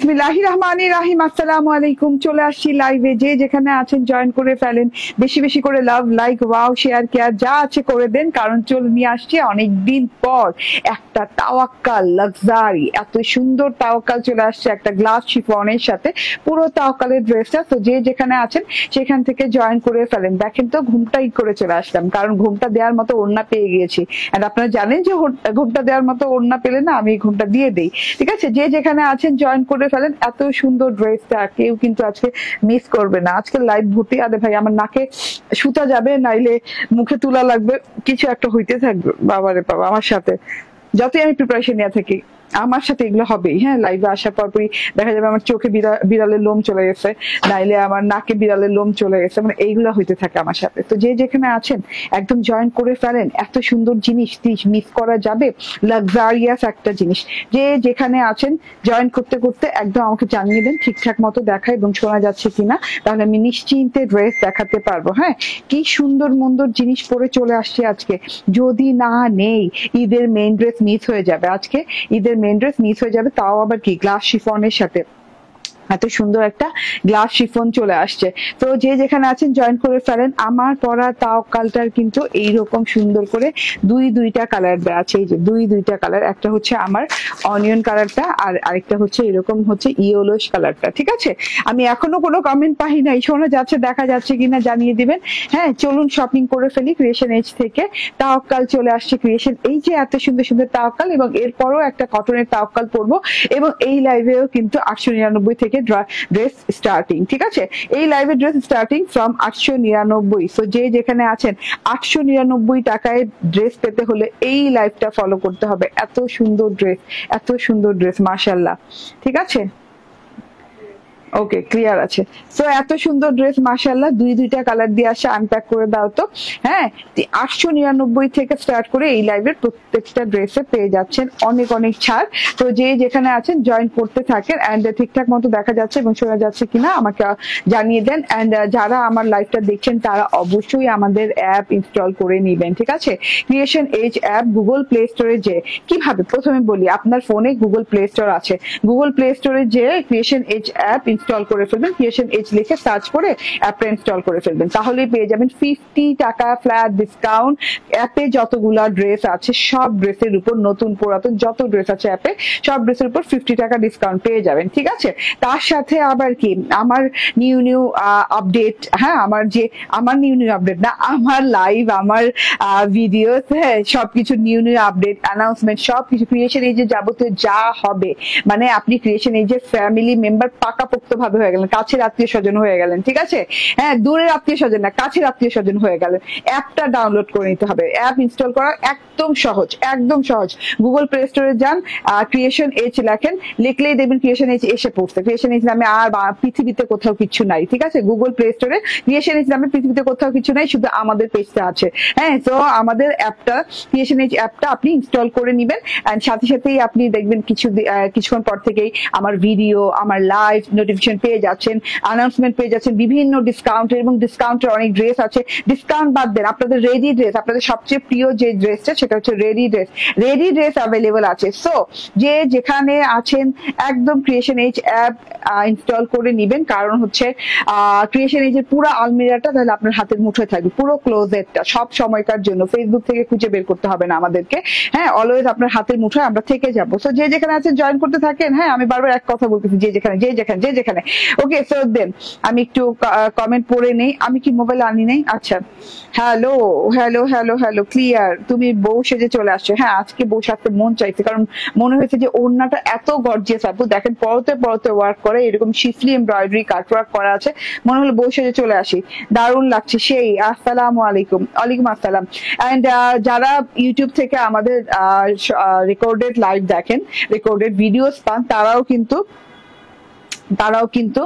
বিসমিল্লাহির রহমানির রহিম। আসসালামু আলাইকুম। চলে আসছি লাইভে, যে যেখানে আছেন জয়েন করে ফেলেন, বেশি বেশি করে লাভ, লাইক, ওয়াও, শেয়ার, কেয়ার যা আছে করে দেন, কারণ চলে নিয়ে আসছি অনেকদিন পর একটা তাওয়াক্কাল লাক্সারি, এত সুন্দর তাওয়াক্কাল চলে আসছে একটা গ্লাস শিফনের সাথে, পুরো তাওয়াক্কালের ড্রেসটা। তো যে যেখানে আছেন সেখান থেকে জয়েন করে ফেলেন। দেখেন তো ঘুমটাই করে চলে আসলাম, কারণ ঘুমটা দেওয়ার মতো ওড়না পেয়ে গিয়েছি। আর আপনারা জানেন যে ঘুমটা দেওয়ার মতো ওড়না পেলে না আমি ঘুমটা দিয়ে দিই, ঠিক আছে। যে যেখানে আছেন জয়েন করে ফেলেন। এত সুন্দর ড্রেসটা কেউ কিন্তু আজকে মিস করবে না। আজকে লাইভ ভর্তি। আরে ভাই আমার নাকে সুতা যাবে, নাইলে মুখে তুলা লাগবে, কিছু একটা হইতে থাকবে। বাবারে বাবা, আমার সাথে যতই আমি প্রিপারেশন নিয়ে থাকি আমার সাথে এগুলো হবেই। হ্যাঁ, লাইভে আসার পরপরই দেখা যাবে আমার চোখে বিড়ালের লোম চলে গেছে, নাইলে আমার নাকে বিড়ালের লোম চলে গেছে, মানে এইগুলো হইতে থাকে আমার সাথে। তো যে যেখানে আছেন একদম জয়েন করে ফেলেন। এত সুন্দর জিনিস মিস করা যাবে, লাক্সারিয়াস একটা জিনিস। যে যেখানে আছেন জয়েন করতে করতে একদম আমাকে জানিয়ে দেন ঠিকঠাক মতো দেখা এবং শোনা যাচ্ছে কিনা, তাহলে আমি নিশ্চিন্তে ড্রেস দেখাতে পারবো। হ্যাঁ, কি সুন্দর মন্দর জিনিস পরে চলে আসছে আজকে। যদি না নেই ঈদের মেইন ড্রেস মিস হয়ে যাবে। আজকে ঈদের মেইন ড্রেস মিস হয়ে যাবে, তাও আবার কি গ্লাস শিফনের সাথে। এত সুন্দর একটা গ্লাস শিফন চলে আসছে। তো যে যেখানে আছেন জয়েন করে ফেলেন। আমার পরা তাওয়াক্কালটার কিন্তু এইরকম সুন্দর করে দুইটা কালার দেওয়া আছে। এই যে দুইটা কালার, একটা হচ্ছে আমার অনিয়ন কালারটা, আর আরেকটা হচ্ছে এরকম হচ্ছে ইয়েলোশ কালারটা, ঠিক আছে। আমি এখনো কোনো কমেন্ট পাই নাই, শোনা যাচ্ছে দেখা যাচ্ছে কিনা জানিয়ে দিবেন। হ্যাঁ, চলুন শপিং করে ফেলি। ক্রিয়েশন এজ থেকে তাওয়াক্কাল চলে আসছে। ক্রিয়েশন এই যে এত সুন্দর সুন্দর তাওয়াক্কাল, এবং এরপরও একটা কটনের তাওয়াক্কাল পরবো, এবং এই লাইভেও কিন্তু 899 থেকে ড্রেস স্টার্টিং, ঠিক আছে। এই লাইভে ড্রেস স্টার্টিং ফ্রম 899। সো যে যেখানে আছেন 899 টাকায় ড্রেস পেতে হলে এই লাইভটা ফলো করতে হবে। এত সুন্দর ড্রেস, এত সুন্দর ড্রেস, মাশাআল্লাহ, ঠিক আছে। ওকে, ক্লিয়ার আছে। সো এত সুন্দর ড্রেস মাশাআল্লাহ, দুইটা কালার দিয়ে আসে। আনপ্যাক করে দাও তো। হ্যাঁ, 899 থেকে স্টার্ট করে এই লাইভের প্রত্যেকটা ড্রেসে পেয়ে যাচ্ছেন অনেক অনেক ছাড়। তো যে যেখানে আছেন জয়েন করতে থাকেন, এন্ড ঠিকঠাক মতো দেখা যাচ্ছে এবং শোনা যাচ্ছে কিনা আমাকে জানিয়ে দেন। এন্ড যারা আমার লাইভটা দেখছেন তারা অবশ্যই আমাদের অ্যাপ ইনস্টল করে নিবেন, ঠিক আছে। Creation edge app Google play স্টোরে যে, কিভাবে প্রথমে বলি, আপনার ফোনে গুগল প্লে স্টোর আছে, গুগল প্লে স্টোরে যে ক্রিয়েশন এজ অ্যাপ ইনস্টল করে ফেলবেন। ক্রিয়েশন এজ লিখে সার্চ করে অ্যাপটা ইনস্টল করে ফেলবেন, তাহলেই পেয়ে যাবেন 50 টাকা ফ্ল্যাট ডিসকাউন্ট। অ্যাপে যতগুলা ড্রেস আছে সব ড্রেসের উপর, নতুন পুরাতন যত ড্রেস আছে অ্যাপে সব ড্রেসের উপর 50 টাকা ডিসকাউন্ট পেয়ে যাবেন, ঠিক আছে। তার সাথে আবার কি আমার নিউ আপডেট, হ্যাঁ আমার নিউ আপডেট না, আমার লাইভ, আমার ভিডিও, হ্যাঁ সবকিছু নিউ আপডেট, অ্যানাউন্সমেন্ট সবকিছু ক্রিয়েশন এজে যাবতীয় যা হবে, মানে আপনি ক্রিয়েশন এজের ফ্যামিলি মেম্বার পাকাপোক্ত ভাবে হয়ে গেলেন, কাছের আত্মীয় স্বজন হয়ে গেলেন, ঠিক আছে। হ্যাঁ, দূরের আত্মীয় স্বজন না, কাছের আত্মীয় স্বজন হয়ে গেলেন। অ্যাপটা ডাউনলোড করে নিতে হবে। অ্যাপ ইনস্টল করা একদম সহজ, একদম সহজ। গুগল প্লে স্টোরে যান, ক্রিয়েশন এজ লেখেন, লিখলেই দেখবেন ক্রিয়েশন এজ এসে পড়ছে। ক্রিয়েশন এজ নামে আর পৃথিবীতে কোথাও কিছু নাই, ঠিক আছে। গুগল প্লে স্টোরে ক্রিয়েশন এজ নামে পৃথিবীতে কোথাও কিছু নাই, শুধু আমাদের পেজটা আছে। হ্যাঁ, তো আমাদের অ্যাপটা, ক্রিয়েশন এজ অ্যাপটা আপনি ইনস্টল করে নিবেন, এন্ড সাথে সাথেই আপনি দেখবেন কিছুক্ষণ পর থেকেই আমার ভিডিও, আমার লাইভ নোটিফিকেশন পেয়ে যাচ্ছেন, অ্যানাউন্সমেন্ট পেয়ে যাচ্ছেন, বিভিন্ন ডিসকাউন্টের, এবং ডিসকাউন্টের অনেক ড্রেস আছে। ডিসকাউন্ট বাদ দেন, আপনাদের রেডি ড্রেস, আপনাদের সবচেয়ে প্রিয় যে ড্রেসটা সেটা হচ্ছে ready dress. Ready dress available আছে। সো যে যেখানে আছেন একদম ক্রিয়েশন এজ অ্যাপ ইনস্টল করে নিবেন, কারণ হচ্ছে ক্রিয়েশন এজের পুরো আলমিরাটা তাহলে আপনার হাতের মুঠোয় থাকবে, পুরো ক্লোজেটটা সব সময়কার জন্য। ফেসবুক থেকে খুঁজে বের করতে হবে না আমাদেরকে। হ্যাঁ, অলওয়েজ আপনার হাতের মুঠোয় আমরা থেকে যাবো। সো যে যেখানে আছেন জয়েন করতে থাকেন। হ্যাঁ, আমি বারবার এক কথা বলতেছি, যে যেখানে। ওকে, সো দেন আমি একটু কমেন্ট পড়ে নেই। আমি কি মোবাইল আনি নাই? আচ্ছা, hello hello hello hello, clear. তুমি বউ সেজে চলে আসছো। হ্যাঁ, আজকে বউ সাজতে মন চাইছে, কারণ মনে হয়েছে যে ওড়নাটা এত গর্জিয়াস। আপু দেখেন পরতে পরতে ওয়ার্ক করে, এরকম শিফলি এমব্রয়ডারি কাট ওয়ার্ক করা আছে, মনে হলো বউ সেজে চলে আসি। দারুণ লাগছে সেই। আসসালামু আলাইকুম। ওয়ালাইকুম আসসালাম। এন্ড যারা ইউটিউব থেকে আমাদের রেকর্ডেড লাইভ দেখেন, রেকর্ডেড ভিডিওস পান, তারাও কিন্তু তারাও কিন্তু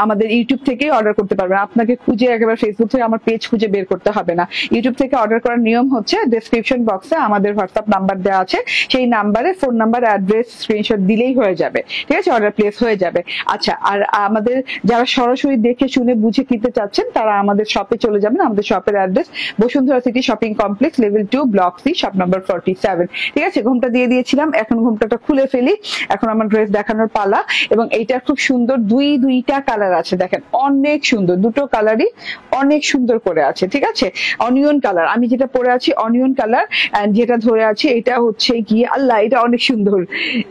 আমাদের ইউটিউব থেকেই অর্ডার করতে পারবেন। আপনাকে খুঁজে একেবারে ফেসবুক থেকে আমার পেজ খুঁজে বের করতে হবে না। ইউটিউব থেকে অর্ডার করার নিয়ম হচ্ছে ডেসক্রিপশন বক্সে আমাদের হোয়াটসঅ্যাপ নাম্বার দেওয়া আছে, সেই নাম্বারে ফোন নাম্বার, অ্যাড্রেস, স্ক্রিনশট দিলেই হয়ে যাবে, ঠিক আছে, অর্ডার প্লেস হয়ে যাবে। আচ্ছা, আর আমাদের যারা সরাসরি দেখে শুনে বুঝে কিনতে চাচ্ছেন তারা আমাদের শপে চলে যাবেন। আমাদের শপের address Bashundhara city shopping complex, level 2, block C, shop number 47, ঠিক আছে। ঘুমটা দিয়ে দিয়েছিলাম, এখন ঘুমটাটা খুলে ফেলি। এখন আমার ড্রেস দেখানোর পালা। এবং এইটা খুব সুন্দর, দুইটা কালার আছে, দেখেন অনেক সুন্দর, দুটো কালারই অনেক সুন্দর করে আছে, ঠিক আছে। অনিয়ন কালার, আমি যেটা পরে আছি অনিয়ন কালার, এন্ড যেটা ধরে আছি এটা হচ্ছে কি, আল্লাহ এটা অনেক সুন্দর,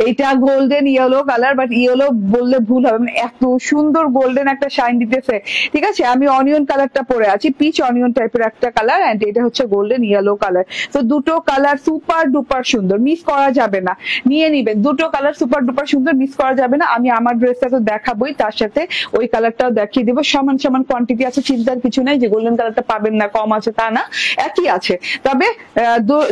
এটা golden yellow colour, but yellow বললে ভুল হবে, মানে এত সুন্দর গোল্ডেন একটা শাইন দিতেছে, ঠিক আছে। আমি অনিয়ন কালারটা পরে আছি, পিচ অনিয়ন টাইপের একটা কালার, এন্ড এটা হচ্ছে গোল্ডেন ইয়েলো কালার। তো দুটো কালার সুপার ডুপার সুন্দর, মিস করা যাবে না, নিয়ে নিবেন। দুটো কালার সুপার ডুপার সুন্দর, মিস করা যাবে না। আমি আমার ড্রেসটা তো দেখাবোই, তার সাথে ওই কালারটাও দেখিয়ে দিব। সমান সমান কোয়ান্টিটি আছে, চিন্তার কিছু নাই যে গোল্ডেন কালারটা পাবেন না, কম আছে তা না, একই আছে। তবে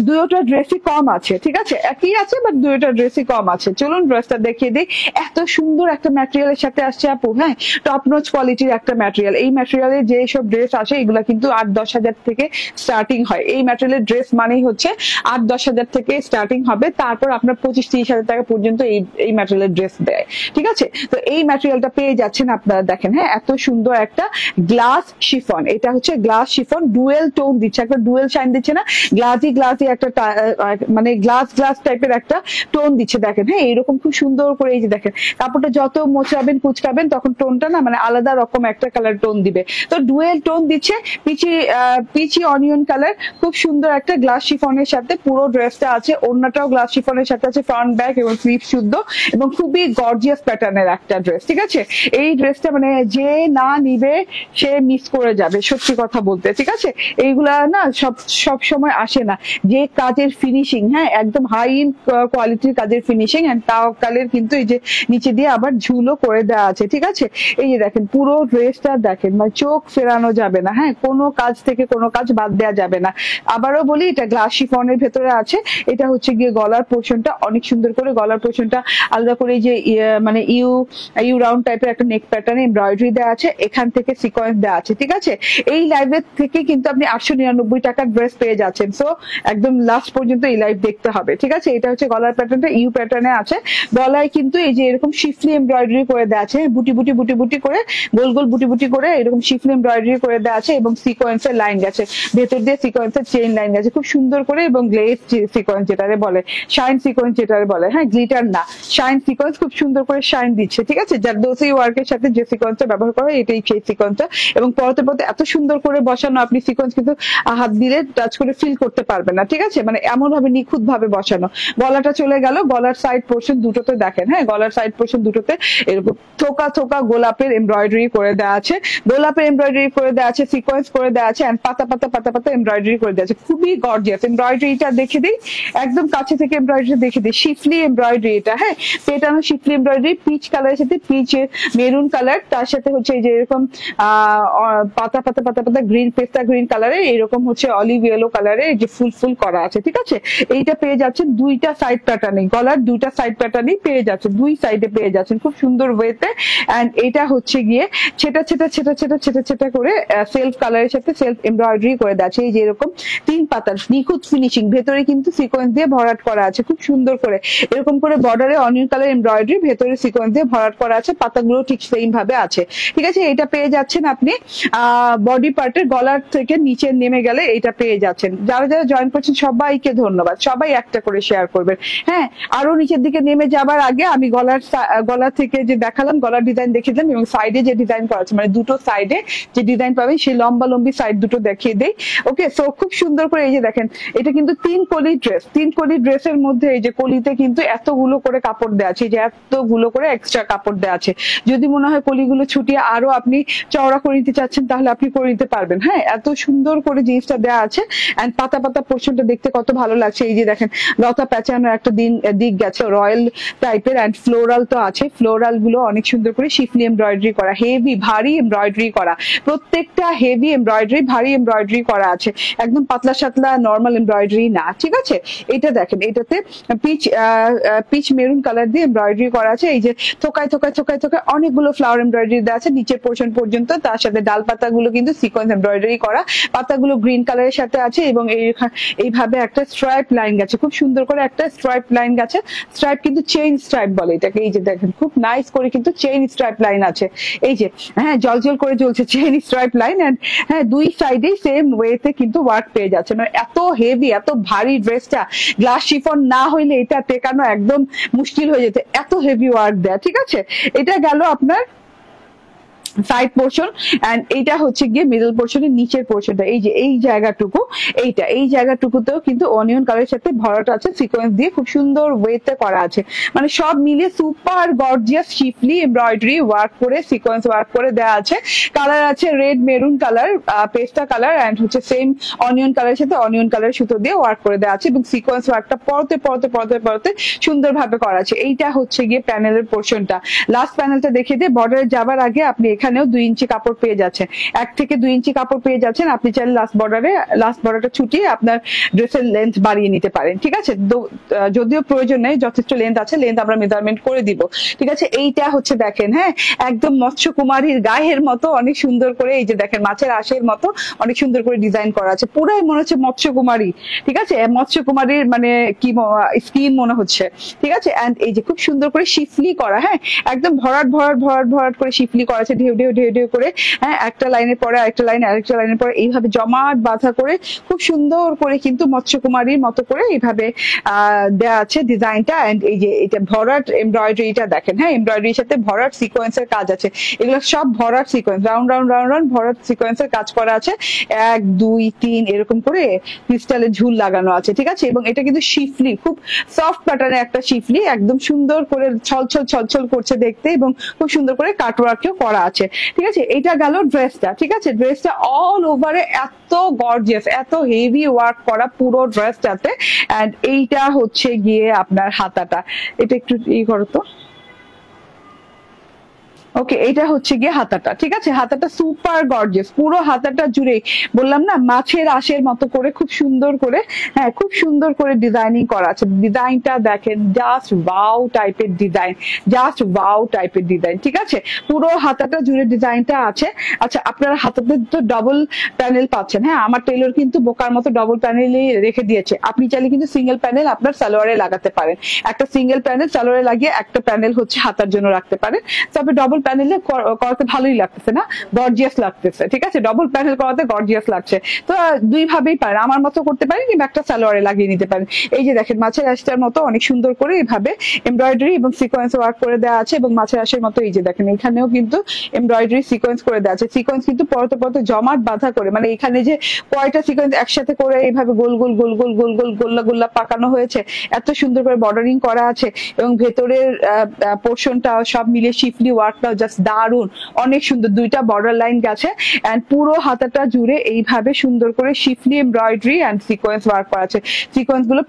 দুটো ড্রেসই কম আছে, ঠিক আছে, একই আছে বাট দুটো ড্রেসই কম আছে। চলুন ড্রেসটা দেখিয়ে দিই। এত সুন্দর একটা ম্যাটেরিয়ালের সাথে আসছে আপু, হ্যাঁ, টপ নচ কোয়ালিটির একটা ম্যাটেরিয়াল। এই ম্যাটেরিয়ালে যে সব ড্রেস আসে এগুলা কিন্তু 8-10 হাজার থেকে স্টার্টিং হয়। এই ম্যাটেরিয়ালের ড্রেস মানেই হচ্ছে 8-10 হাজার থেকে স্টার্টিং হবে, তারপর আপনার 25-30 হাজার টাকা পর্যন্ত এই ম্যাটেরিয়ালের ড্রেস দেয়, ঠিক আছে। তো এই ম্যাটেরিয়ালটা পেয়ে যাচ্ছেন আপনারা, দেখেন, হ্যাঁ, এত সুন্দর একটা গ্লাস শিফন। এটা হচ্ছে গ্লাস শিফন, ডুয়েল টোন দিচ্ছে, একটা ডুয়েল শাইন দিচ্ছে না, গ্লাসি একটা মানে গ্লাস টাইপের একটা টোন দিচ্ছে, দেখেন, হ্যাঁ, এরকম খুব সুন্দর করে। এই যে দেখেন, কাপড়টা যত মোচড়াবেন কুচকাবেন তখন টোনটা না মানে আলাদা রকম একটা কালার টোন দিবে। তো ডুয়েল টোন দিচ্ছে, পিচি অনিয়ন কালার, খুব সুন্দর একটা গ্লাস শিফনের সাথে পুরো ড্রেসটা আছে। ওড়নাটাও গ্লাস শিফনের সাথে আছে, ফ্রন্ট ব্যাক এবং স্লিভ শুদ্ধ, এবং খুবই গর্জিয়াস প্যাটার্নের একটা ড্রেস, ঠিক আছে। এই ড্রেসটা মানে যে না নিবে সে মিস করে যাবে, সত্যি কথা বলতে, ঠিক আছে। এইগুলা না সব সময় আসে না, যে কাজের ফিনিশিং, হ্যাঁ, একদম হাই কোয়ালিটির কাজের ফিনিশিং, এন্ড তাও কালের কিন্তু এই যে নিচে দিয়ে আবার ঝুলো করে দেওয়া আছে, ঠিক আছে। এই যে দেখেন পুরো ড্রেসটা দেখেন, মানে চোখ ফেরানো যাবে না, হ্যাঁ, কোনো কাজ থেকে কোনো কাজ বাদ দেওয়া যাবে না। আবারও বলি, এটা গ্লাস শিফনের ভেতরে আছে। এটা হচ্ছে গিয়ে গলার পোর্শনটা অনেক সুন্দর করে, গলার পোর্শনটা আলাদা করে যে মানে ইউ রাউন্ড টাইপের একটা নেক প্যাটার্ন এমব্রয়ডারি দেওয়া আছে, এখান থেকে সিকোয়েন্স দেওয়া আছে, ঠিক আছে। এই লাইভের থেকে কিন্তু আপনি 899 টাকার ড্রেস পেয়ে যাচ্ছেন। সো একদম লাস্ট পর্যন্ত এই লাইভ দেখতে হবে, ঠিক আছে। এটা হচ্ছে গলার প্যাটার্নটা ইউ প্যাটার্নে আছে। গলায় কিন্তু এই যে এরকম শিফলি এমব্রয়ডারি করে দেওয়া আছে, বুটি বুটি করে, গোল গোল বুটি করে এরকম শিফলি এমব্রয়ডারি করে দেওয়া আছে, এবং সিকোয়েন্সের লাইন গেছে ভেতর দিয়ে, সিকোয়েন্সের চেইন লাইন গেছে খুব সুন্দর করে, এবং গ্লেজ সিকোয়েন্স যেটারে বলে, শাইন সিকোয়েন্স যেটারে বলে, হ্যাঁ, গ্লিটার না, শাইন সিকোয়েন্স, খুব সুন্দর করে শাইন দিচ্ছে, ঠিক আছে। যার দোসি ওয়ার্কের সাথে যে সিকোয়েন্সটা ব্যবহার করা হয় এটাই সেই সিকোয়েন্সটা, এবং পরতে এত সুন্দর করে বসানো, আপনি সিকোয়েন্স কিন্তু হাত দিলে টাচ করে ফিল করতে পারবেন না, ঠিক আছে, মানে এমন ভাবে নিখুঁত ভাবে বসানো। গলাটা চলে গেল, গলার সাইড পোর্শন দুটোতে দেখেন, হ্যাঁ, গলার সাইড পোর্শন দুটোতে এরকম থোকা গোলাপের এমব্রয়ডারি করে দেওয়া আছে, গোলাপের এমব্রয়ডারি করে দেওয়া আছে, সিকোয়েন্স করে দেওয়া আছে, এন্ড পাতা এমব্রয়ডারি করে দেওয়া আছে, খুবই গর্জিয়াস। এমব্রয়ডারিটা দেখে দিই, একদম কাছে থেকে এমব্রয়ডারি দেখে দিই, শিফলি এমব্রয়ডারি, এটা হ্যাঁ, পেটানো শিফলি এমব্রয়ডারি, পিচ কালারের সাথে পিচ মেরুন কালার, তার সাথে হচ্ছে এই যে এরকম পাতা গ্রিন, পেস্তা গ্রিন কালারের, এরকম হচ্ছে অলিভ ইয়েলো কালারের যে ফুল করা আছে, ঠিক আছে। এইটা পেয়ে যাচ্ছেন দুইটা সাইড প্যাটার্নে, গলার দুইটা সাইড প্যাটার্নই পেয়ে যাচ্ছেন, দুই সাইডে পেয়ে যাচ্ছেন খুব সুন্দর ওয়েতে। এন্ড এটা হচ্ছে গিয়ে ছেটা করে সেলফ কালারের সাথে সেলফ এমব্রয়ডারি করে দেওয়া আছে, এই যে এরকম 3 পাতার নিখুঁত ফিনিশিং, ভেতরে কিন্তু সিকোয়েন্স দিয়ে ভরাট করা আছে খুব সুন্দর করে, এরকম করে বর্ডারে অনিয়ন কালার এমব্রয়ডারি, ভেতরে সিকোয়েন্স দিয়ে ভরাট করা আছে, পাতাগুলো ঠিক সেম ভাবে আছে, ঠিক আছে। এটা পেয়ে যাচ্ছেন আপনি বডি পার্টের গলার থেকে নিচে নেমে গেলে এটা পেয়ে যাচ্ছেন। যারা জয়েন করছেন সবাইকে ধন্যবাদ, সবাই একটা করে শেয়ার করবেন, হ্যাঁ। আরো নিচের দিকে নেমে যাবার আগে আমি গলা থেকে যে দেখালাম, গলার ডিজাইন দেখিয়ে দিলাম, এবং সাইডে যে ডিজাইন করা আছে, মানে দুটো সাইডে যে ডিজাইন পাবেন সেই লম্বি সাইড দুটো দেখিয়ে দেই, ওকে। সো খুব সুন্দর করে এই যে দেখেন, এটা কিন্তু 3 কলি ড্রেস, 3 কলি ড্রেসের মধ্যে এই যে কলিতে কিন্তু এতগুলো করে কাপড় দেওয়া আছে, যে এতগুলো করে এক্সট্রা কাপড় দেওয়া আছে। যদি মনে হয় কলিগুলো ছুটিয়ে আরো আপনি চওড়া করে নিতে চাচ্ছেন তাহলে আপনি করে নিতে পারবেন, হ্যাঁ, এত সুন্দর করে জিনিসটা দেওয়া আছে। এন্ড পাতা পোর্শনটা দেখতে কত ভালো লাগছে, এই যে দেখেন লতা প্যাঁচানোর একটা দিক গেছে, রয়্যাল টাইপের, এন্ড ফ্লোরাল তো আছে, ফ্লোরাল গুলো অনেক সুন্দর করে শিফলি এমব্রয়ডারি করা, হেভি ভারী এমব্রয়ডারি করা, প্রত্যেকটা হেভি এমব্রয়ডারি, ভারী এমব্রয়ডারি করা আছে, একদম পাতলা সাতলা নর্মাল এমব্রয়ডারি না, ঠিক আছে। এটা দেখেন, এটাতে পিচ মেরুন কালার দিয়ে এমব্রয়ডারি করা আছে। এই যে থোকায় থোকায় থোকায় থোকায় অনেকগুলো ফ্লাওয়ার এমব্রয়ডারি দেওয়া আছে নিচের পোর্শন পর্যন্ত। তার সাথে ডাল পাতাগুলো কিন্তু সিকোয়েন্স এমব্রয়ডারি করা, পাতাগুলো গ্রিন কালারের সাথে আছে এবং এইভাবে একটা স্ট্রাইপ লাইন গেছে, খুব সুন্দর করে একটা স্ট্রাইপ লাইন গেছে। স্ট্রাইপ কিন্তু চেইন স্ট্রাইপ বলে এটাকে। এই যে দেখেন খুব নাইস করে কিন্তু চেইন স্ট্রাইপ লাইন আছে। এই যে হ্যাঁ জলজল করে জ্বলছে চেইন স্ট্রাইপ লাইন। এন্ড হ্যাঁ দুই সাইডেই সেম ওয়েতে কিন্তু ওয়ার্ক পেয়ে যাচ্ছে। মানে এত হেভি এত ভারী ড্রেসটা গ্লাস শিফন না হইলে এটা টেকানো একদম মুশকিল হয়ে যেত, এত হেভি ওয়ার্ক দেয়া। ঠিক আছে, এটা গেল আপনার সাইড পোর্শন। এন্ড এইটা হচ্ছে গিয়ে মিডল পোর্শনের নিচের পোর্শনটা। এই যে এই জায়গাটুকু, এই জায়গাটুকুতেও কিন্তু অনিয়ন কালারের সাথে ভরাট আছে, সিকোয়েন্স দিয়ে খুব সুন্দর ওয়েতে করা আছে। মানে সব মিলিয়ে super gorgeous schiffli embroidery work করে সিকোয়েন্স ওয়ার্ক করে দেওয়া আছে। কালার আছে রেড মেরুন কালার, পেস্টা কালার এন্ড হচ্ছে সেম অনিয়ন কালারের সাথে অনিয়ন কালার সুতো দিয়ে ওয়ার্ক করে দেওয়া আছে এবং সিকোয়েন্স ওয়ার্কটা পরতে পরতে পরতে পরতে সুন্দরভাবে করা আছে। এইটা হচ্ছে গিয়ে প্যানেলের পোর্শনটা। লাস্ট প্যানেলটা দেখে দিয়ে বর্ডারে যাবার আগে আপনি এখানেও 2 ইঞ্চি কাপড় পেয়ে যাচ্ছেন, 1 থেকে 2 ইঞ্চি কাপড় পেয়ে যাচ্ছেন। আপনি চাইলে লাস্ট বর্ডারটা ছুটিয়ে আপনার ড্রেসের লেন্থ বাড়িয়ে নিতে পারেন। ঠিক আছে, যদিও প্রয়োজন নেই, যথেষ্ট লেন্থ আছে, লেন্থ আমরা মেজারমেন্ট করে দিব। ঠিক আছে, এইটা হচ্ছে দেখেন হ্যাঁ একদম মৎস্যকুমারীর গায়ের মতো অনেক সুন্দর করে, এই যে দেখেন মাছের আঁশের মতো অনেক সুন্দর করে ডিজাইন করা আছে, পুরাই মনে হচ্ছে মৎস্যকুমারী। ঠিক আছে, মৎস্যকুমারীর মানে কি স্কিন মনে হচ্ছে। ঠিক আছে, এন্ড এই যে খুব সুন্দর করে শিফলি করা, হ্যাঁ একদম ভরাট ভরাট ভরাট ভরাট করে শিফলি করা আছে, ঢেউ ঢেউ ঢেউ ঢেউ করে। হ্যাঁ একটা লাইনের পরে আরেকটা লাইনের পরে এইভাবে জমাট বাঁধা করে খুব সুন্দর করে কিন্তু মৎস্যকুমারীর মতো করে এইভাবে দেওয়া আছে ডিজাইনটা। এন্ড এই যে এটা ভরাট এমব্রয়ডারিটা দেখেন, হ্যাঁ এমব্রয়ডারির সাথে ভরাট সিকোয়েন্সের কাজ আছে। এগুলো সব ভরাট sequence, round round round round ভরাট সিকোয়েন্সের কাজ করা আছে। 1 2 3 এরকম করে ক্রিস্টালের ঝুল লাগানো আছে। ঠিক আছে, এবং এটা কিন্তু শিফলি, খুব সফট প্যাটার্নের একটা শিফলি, একদম সুন্দর করে ছলছল ছলছল করছে দেখতে এবং খুব সুন্দর করে কাটওয়ার্কও করা আছে। ঠিক আছে, এটা গেল ড্রেসটা। ঠিক আছে, ড্রেসটা অল ওভারে এত গর্জিয়াস, এত হেভি ওয়ার্ক করা পুরো ড্রেসটাতে। এন্ড এইটা হচ্ছে গিয়ে আপনার হাতাটা, এটা একটু করো তো। ওকে, এটা হচ্ছে গিয়ে হাতাটা। ঠিক আছে, হাতাটা সুপার গর্জিয়াস, পুরো হাতাটা জুড়ে বললাম না মাছের আঁশের মতো করে খুব সুন্দর করে, হ্যাঁ খুব সুন্দর করে ডিজাইনিং করা আছে। ডিজাইনটা দেখেন, জাস্ট ওয়াও টাইপের ডিজাইন, জাস্ট ওয়াও টাইপের ডিজাইন। ঠিক আছে, পুরো হাতাটা জুড়ে ডিজাইনটা আছে। আচ্ছা, আপনারা হাতাতে তো ডবল প্যানেল পাচ্ছেন। হ্যাঁ, আমার টেলর কিন্তু বোকার মতো ডবল প্যানেলই রেখে দিয়েছে। আপনি চাইলে কিন্তু সিঙ্গেল প্যানেল আপনার সালোয়ারে লাগাতে পারেন, একটা সিঙ্গেল প্যানেল সালোয়ারে লাগিয়ে একটা প্যানেল হচ্ছে হাতার জন্য রাখতে পারেন। তবে ডবল প্যানেলে করাতে ভালোই লাগতেছে না, গর্জিয়াস লাগতেছে। ঠিক আছে, ডবল প্যানেল করাতে গর্জিয়াস লাগছে। তো দুই ভাবেই পারেন, আমার মতো করতে পারেন কিংবা একটা সালোয়ারে লাগিয়ে নিতে পারেন। এই যে দেখেন মাছের আঁশটার মতো অনেক সুন্দর করে এইভাবে এমব্রয়ডারি এবং সিকোয়েন্স ওয়ার্ক করে দেওয়া আছে এবং মাছের আঁশের মতো এই যে দেখেন এখানেও কিন্তু এমব্রয়ডারি সিকোয়েন্স করে দেওয়া আছে। সিকোয়েন্স কিন্তু পরতে পরতে জমাট বাঁধা করে, মানে এখানে যে কয়টা সিকোয়েন্স একসাথে করে এইভাবে গোল গোল গোল গোল গোল গোল গোল্লা গোল্লা পাকানো হয়েছে, এত সুন্দর করে বর্ডারিং করা আছে এবং ভেতরের পোর্শনটা সব মিলে শিফলি ওয়ার্কটা জাস্ট দারুন, অনেক সুন্দর। 2টা বর্ডার লাইন গেছে এন্ড পুরো হাতাটা জুড়ে এইভাবে সুন্দর করে শিফলি এমব্রয়ডারি এন্ড সিকোয়েন্স ওয়ার্ক করা আছে। সিকোয়েন্স গুলো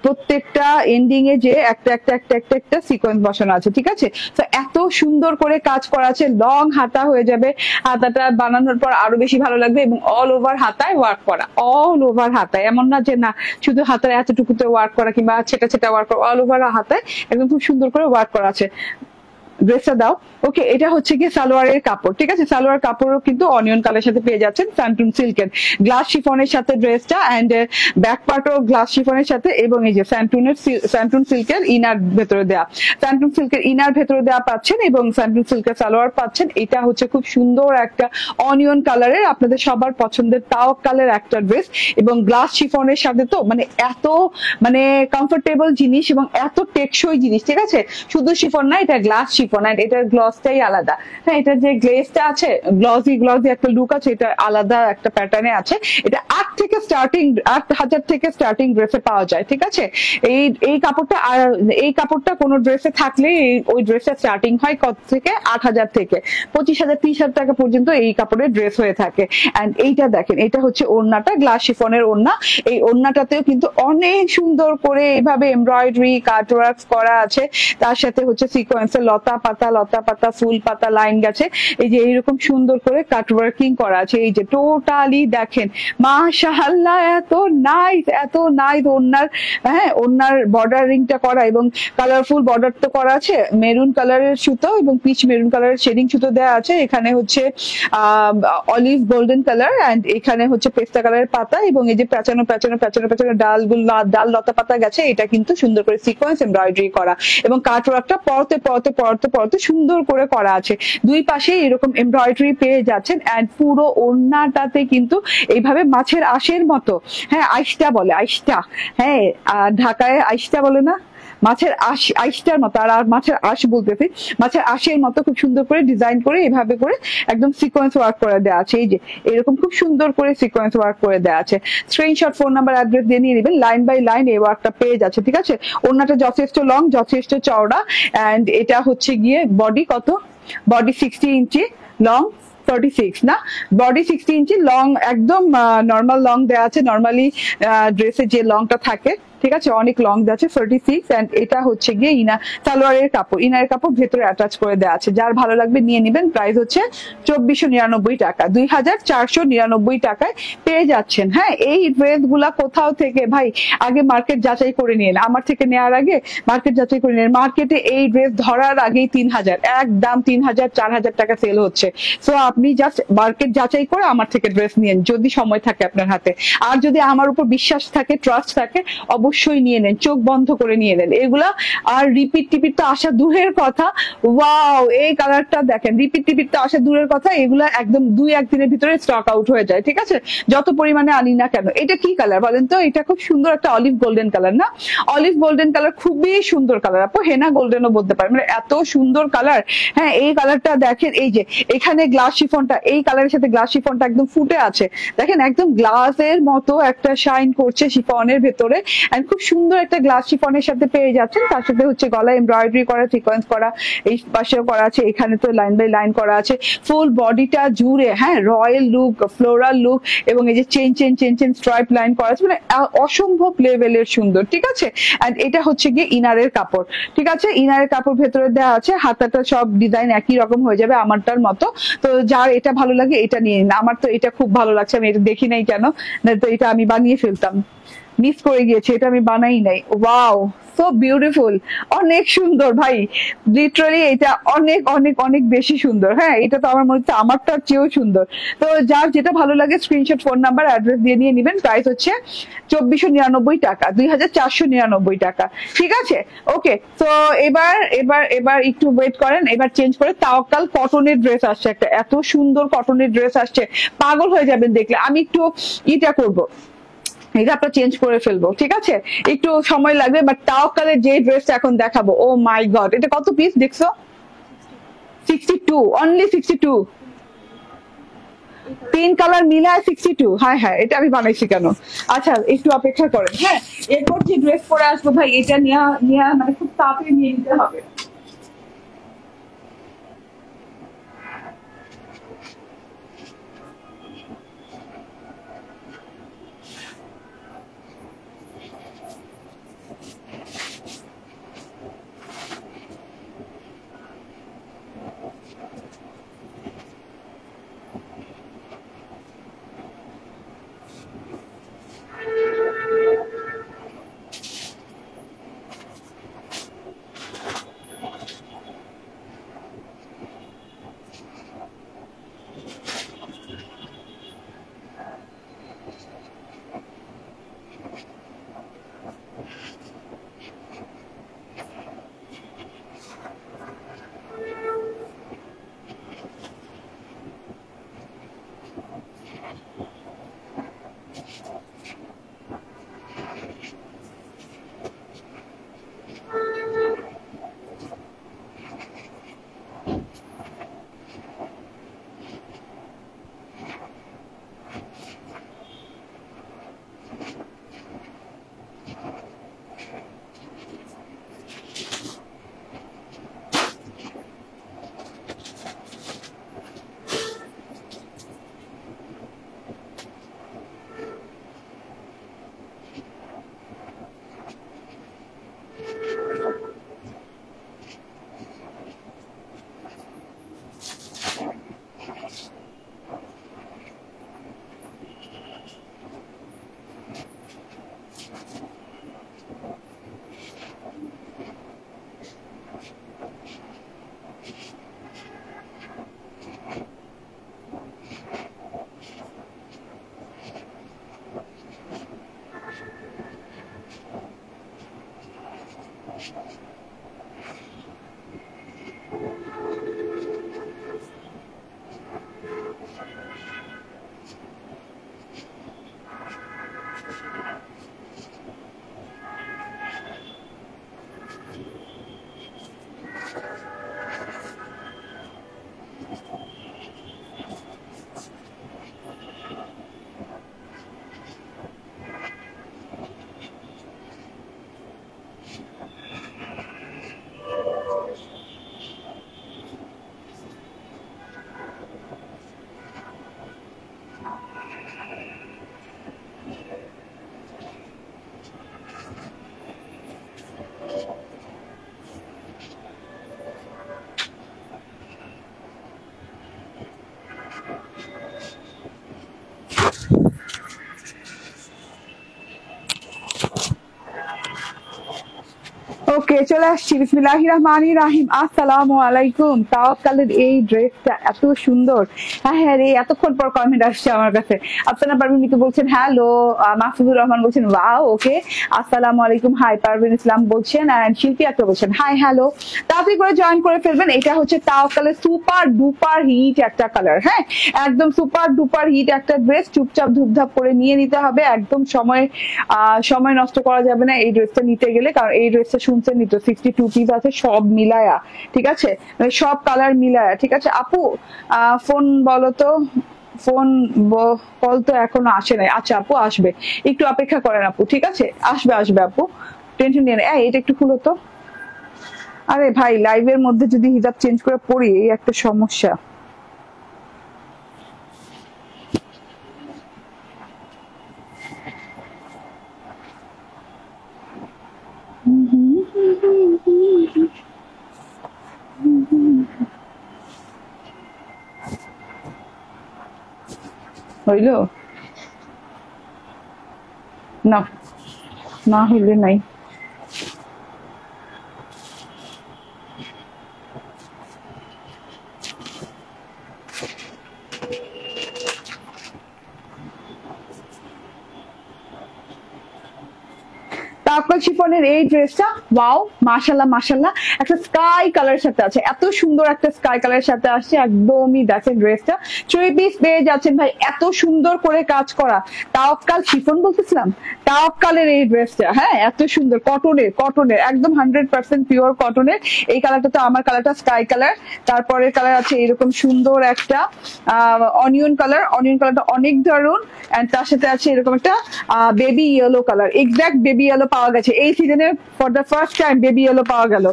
প্রত্যেকটা এন্ডিং এ যে একটা একটা একটা একটা একটা সিকোয়েন্স বসানো আছে। ঠিক আছে, তো এত সুন্দর করে কাজ করা আছে, লং হাতা হয়ে যাবে, হাতাটা বানানোর পর আরো বেশি ভালো লাগবে এবং অল ওভার হাতায় ওয়ার্ক করা, অল ওভার হাতায়, এমন না যে না শুধু হাতার এতটুকুতে ওয়ার্ক করা কিংবা ছেটা ছেটা ওয়ার্ক করা, অল ওভার হাতায় একদম খুব সুন্দর করে ওয়ার্ক করা আছে। ড্রেসটা দাও। ওকে, এটা হচ্ছে কি সালোয়ারের কাপড়। ঠিক আছে, সালোয়ার কাপড়ও কিন্তু অনিয়ন কালারের সাথে পেয়ে যাচ্ছেন, স্যান্টুন সিল্কের গ্লাস শিফনের সাথে ড্রেসটা এন্ড ব্যাক পার্টও গ্লাস শিফনের সাথে এবং এই যে স্যান্টুন সিল্কের ইনার ভেতরে দেওয়া, স্যান্টুন সিল্কের ইনার ভেতরে দেওয়া পাচ্ছেন এবং স্যান্টুন সিল্কের সালোয়ার পাচ্ছেন। এটা হচ্ছে খুব সুন্দর একটা অনিয়ন কালারের আপনাদের সবার পছন্দের তাও কালার একটা ড্রেস এবং গ্লাস শিফনের সাথে তো মানে এত মানে কমফোর্টেবল জিনিস এবং এত টেকসই জিনিস। ঠিক আছে, শুধু শিফন না, এটা গ্লাস শিফন এন্ড এটার গ্লসটাই আলাদা। হ্যাঁ, এটার যে গ্লেজটা আছে গ্লসি একটা লুক আছে, এটা আলাদা একটা প্যাটার্নে আছে। এটা 8,000 থেকে স্টার্টিং ড্রেসে পাওয়া যায়। ঠিক আছে, এই কাপড়টা কোন ড্রেসে থাকলে ওই ড্রেসের স্টার্টিং হয় কত থেকে 8,000 থেকে 25,000 30,000 টাকা পর্যন্ত এই কাপড়ের ড্রেস হয়ে থাকে। এন্ড এইটা দেখেন, এটা হচ্ছে ওড়নাটা, গ্লাস শিফনের ওড়না। এই ওড়নাটাতেও কিন্তু অনেক সুন্দর করে এইভাবে এমব্রয়ডারি কাটওয়ার্ক করা আছে, তার সাথে হচ্ছে সিকোয়েন্সের লতা পাতা, লতা পাতা, ফুল পাতা লাইন গেছে, এই যে এইরকম সুন্দর করে কাট ওয়ার্কিং করা আছে। এই যে টোটালি দেখেন মাশাআল্লাহ, এত নাইস, এত নাইস। ওনার হ্যাঁ ওনার বর্ডারিংটা করা এবং কালারফুল বর্ডার তো করা আছে, মেরুন কালারের সুতো এবং পিচ মেরুন কালারের শেডিং সুতো দেওয়া আছে। এখানে হচ্ছে অলিভ গোল্ডেন কালার এন্ড এখানে হচ্ছে পেস্তা কালারের পাতা এবং এই যে পেঁচানো পেঁচানো পেঁচানো পেঁচানো ডাল লতা পাতা গেছে। এটা কিন্তু সুন্দর করে সিকোয়েন্স এমব্রয়ডারি করা এবং কাট ওয়ার্কটা পরতে পরতে পরতে পরতে সুন্দর করে করা আছে। দুই পাশে এরকম এমব্রয়ডারি পেয়ে যাচ্ছেন এন্ড পুরো ওড়নাটাতে কিন্তু এইভাবে মাছের আঁশের মতো, হ্যাঁ আইসটা বলে, আইসটা, হ্যাঁ ঢাকায় আইসটা বলে না, মাছের আঁশ, আইসটার মতো, আর মাছের আঁশ বলতেছি, মাছের আঁশের মতো খুব সুন্দর করে ডিজাইন করে এভাবে করে একদম সিকোয়েন্স ওয়ার্ক করে দেওয়া আছে। এই যে এরকম খুব সুন্দর করে সিকোয়েন্স ওয়ার্ক করে দেওয়া আছে। স্ক্রিনশট, ফোন নাম্বার, অ্যাড্রেস দিয়ে নিয়ে নেবেন। লাইন বাই লাইন এই ওয়ার্কটা পেয়ে যাচ্ছে, ঠিক আছে। ওড়নাটা যথেষ্ট লং, যথেষ্ট চওড়া এন্ড এটা হচ্ছে গিয়ে বডি কত, বডি 60 ইঞ্চি, লং 36 না, বডি 60 ইঞ্চি, লং একদম নর্মাল লং দেওয়া আছে, নর্মালি ড্রেসে যে লংটা থাকে, ঠিক আছে, অনেক লং আছে 36 এন্ড এটা হচ্ছে গিয়ে সালোয়ারের কাপড়, ইনারের কাপড় ভেতরে অ্যাটাচ করে দেওয়া আছে। যার ভালো লাগবে নিয়ে নেবেন। প্রাইস হচ্ছে 2499 টাকা, 2499 টাকায় পেয়ে যাচ্ছেন। হ্যাঁ এই ড্রেস গুলা কোথাও থেকে ভাই আগে মার্কেট যাচাই করে নিন, আমার থেকে নেওয়ার আগে মার্কেট যাচাই করে নিন। মার্কেটে এই ড্রেস ধরার আগেই 3000, একদম 3000 4000 টাকা সেল হচ্ছে। সো আপনি জাস্ট মার্কেট যাচাই করে আমার থেকে ড্রেস নিন যদি সময় থাকে আপনার হাতে, আর যদি আমার উপর বিশ্বাস থাকে, ট্রাস্ট থাকে, অবশ্যই নিয়ে নেন, চোখ বন্ধ করে নিয়ে নেন এগুলা। আর রিপিট টিপিট তো আসা দূরের কথা, ওয়াও এই কালারটা দেখেন, রিপিট টিপিট তো আসা দূরের কথা, এগুলা একদম 2-1 দিনের ভিতরে স্টক আউট হয়ে যায়, ঠিক আছে, যত পরিমাণে আনি না কেন। এটা কি কালার বলেন তো? এটা খুব সুন্দর একটা অলিভ গোল্ডেন কালার না, অলিভ গোল্ডেন কালার, খুবই সুন্দর কালার আপু, হেনা গোল্ডেনও বলতে পারেন, মানে এত সুন্দর কালার। হ্যাঁ এই কালারটা দেখেন, এই যে এখানে গ্লাস শিফনটা, এই কালারের সাথে গ্লাস শিফনটা একদম ফুটে আছে, দেখেন একদম গ্লাসের মতো একটা শাইন করছে শিফনের ভেতরে। খুব সুন্দর একটা গ্লাস শিফনের সাথে পেয়ে যাচ্ছেন। তার সাথে হচ্ছে গলায় এমব্রয়ডারি করা, সিকোয়েন্স করা, এই পাশেও করা আছে, এখানে তো লাইন বাই লাইন করা আছে, ফুল বডিটা জুড়ে হ্যাঁ রয়্যাল লুক, ফ্লোরাল লুক এবং এই যে chain chain chain chain stripe line করা আছে, মানে অসম্ভব লেভেলের সুন্দর, ঠিক আছে। এন্ড এটা হচ্ছে গিয়ে ইনারের কাপড়, ঠিক আছে, ইনারের কাপড় ভেতরে দেওয়া আছে, হাতাটা সব ডিজাইন একই রকম হয়ে যাবে আমারটার মতো। তো যার এটা ভালো লাগে এটা নিয়ে নিন। আমার তো এটা খুব ভালো লাগছে, আমি এটা দেখি নাই কেন, না তো এটা আমি বানিয়ে ফেলতাম, মিস করে গিয়েছে, এটা আমি বানাই নাই। ওয়াও সো বিউটিফুল, অনেক সুন্দর ভাই, লিটারালি এটা অনেক অনেক অনেক বেশি সুন্দর। হ্যাঁ এটা তো আমার মনে হচ্ছে আমারটার চেয়েও সুন্দর। তো যার যেটা ভালো লাগে স্ক্রিনশট, ফোন নাম্বার, অ্যাড্রেস দিয়ে নিয়ে নেবেন। প্রাইস হচ্ছে 2499 টাকা, 2499 টাকা, ঠিক আছে। ওকে, তো এবার এবার এবার একটু ওয়েট করেন, এবার চেঞ্জ করে তাওয়াক্কাল কটনের ড্রেস আসছে একটা, এত সুন্দর কটনের ড্রেস আসছে, পাগল হয়ে যাবেন দেখলে। আমি একটু ইটা করবো, এটা আপনার চেঞ্জ করে ফেলবো, ঠিক আছে, একটু সময় লাগবে, বাট তাওয়াক্কালের যে ড্রেসটা এখন দেখাবো, ও মাই গড, এটা কত পিস দেখছো? 62, অনলি 62, 3 কালার মিলায় 62। হ্যাঁ হ্যাঁ এটা আমি বানাইছি কেন, আচ্ছা একটু অপেক্ষা করেন। হ্যাঁ এরপর যে ড্রেস পরে আসবো ভাই, এটা নিয়ে মানে খুব তাড়াতাড়ি নিয়ে নিতে হবে। চলে আসছি। বিসমিল্লাহির রহমানির রহিম। আসসালামু আলাইকুম। তাওয়াক্কালের এই ড্রেসটা এত সুন্দর। হ্যাঁ রে, এতক্ষণ পর কমেন্ট আসছে আমার কাছে। আফসানা পারভিন মিতু বলছেন হ্যালো, মাহফুজুর রহমান বলছেন ওয়াও ওকে, আসসালামু আলাইকুম। হাই পারভিন ইসলাম বলছেন, এন্ড শিল্পী আক্তার বলছেন হাই হ্যালো। তাড়াতাড়ি করে জয়েন করে ফেলবেন। এটা হচ্ছে তাওয়াক্কালের সুপার ডুপার হিট একটা কালার। হ্যাঁ, একদম সুপার ডুপার হিট একটা ড্রেস। চুপচাপ ধুপধাপ করে নিয়ে নিতে হবে, একদম সময় নষ্ট করা যাবে না এই ড্রেসটা নিতে গেলে, কারণ এই ড্রেসটা শুনছেন নিত 62 পিস আছে সব মিলায়া, ঠিক আছে, মানে সব কালার মিলায়া, ঠিক আছে। আপু ফোন বলো তো, ফোন কল তো এখনো আসে নাই। আচ্ছা আপু আসবে, একটু অপেক্ষা করেন আপু, ঠিক আছে, আসবে আপু, টেনশন নিয়ে নেই। এটা একটু খুলো তো। আরে ভাই, লাইভের মধ্যে যদি হিজাব চেঞ্জ করে পড়ি এই একটা সমস্যা। হইল না, না হইলে নাই। তাওয়াক্কাল শিফনের এই ড্রেসটা ওয়াও, মাশাআল্লাহ মাশাআল্লাহ, একটা স্কাই কালারের সাথে আছে, এত সুন্দর একটা স্কাই কালারের সাথে আসছে। একদমই দেখেন ড্রেসটা 3 পিস পেয়ে যাচ্ছেন ভাই, এত সুন্দর করে কাজ করা। তাওয়াক্কাল শিফন বলতেছিলাম, তাওয়াক্কালের এই ড্রেসটা, হ্যাঁ এত সুন্দর, কটনের একদম 100% পিওর কটনের। এই কালারটা তো আমার কালারটা স্কাই কালার। তারপরে কালার আছে এরকম সুন্দর একটা অনিয়ন কালারটা অনেক দারুন। এন্ড তার সাথে আছে এরকম একটা baby yellow colour, exact baby yellow পাওয়া গেছে এই সিজনে, for the first time baby yellow পাওয়া গেল।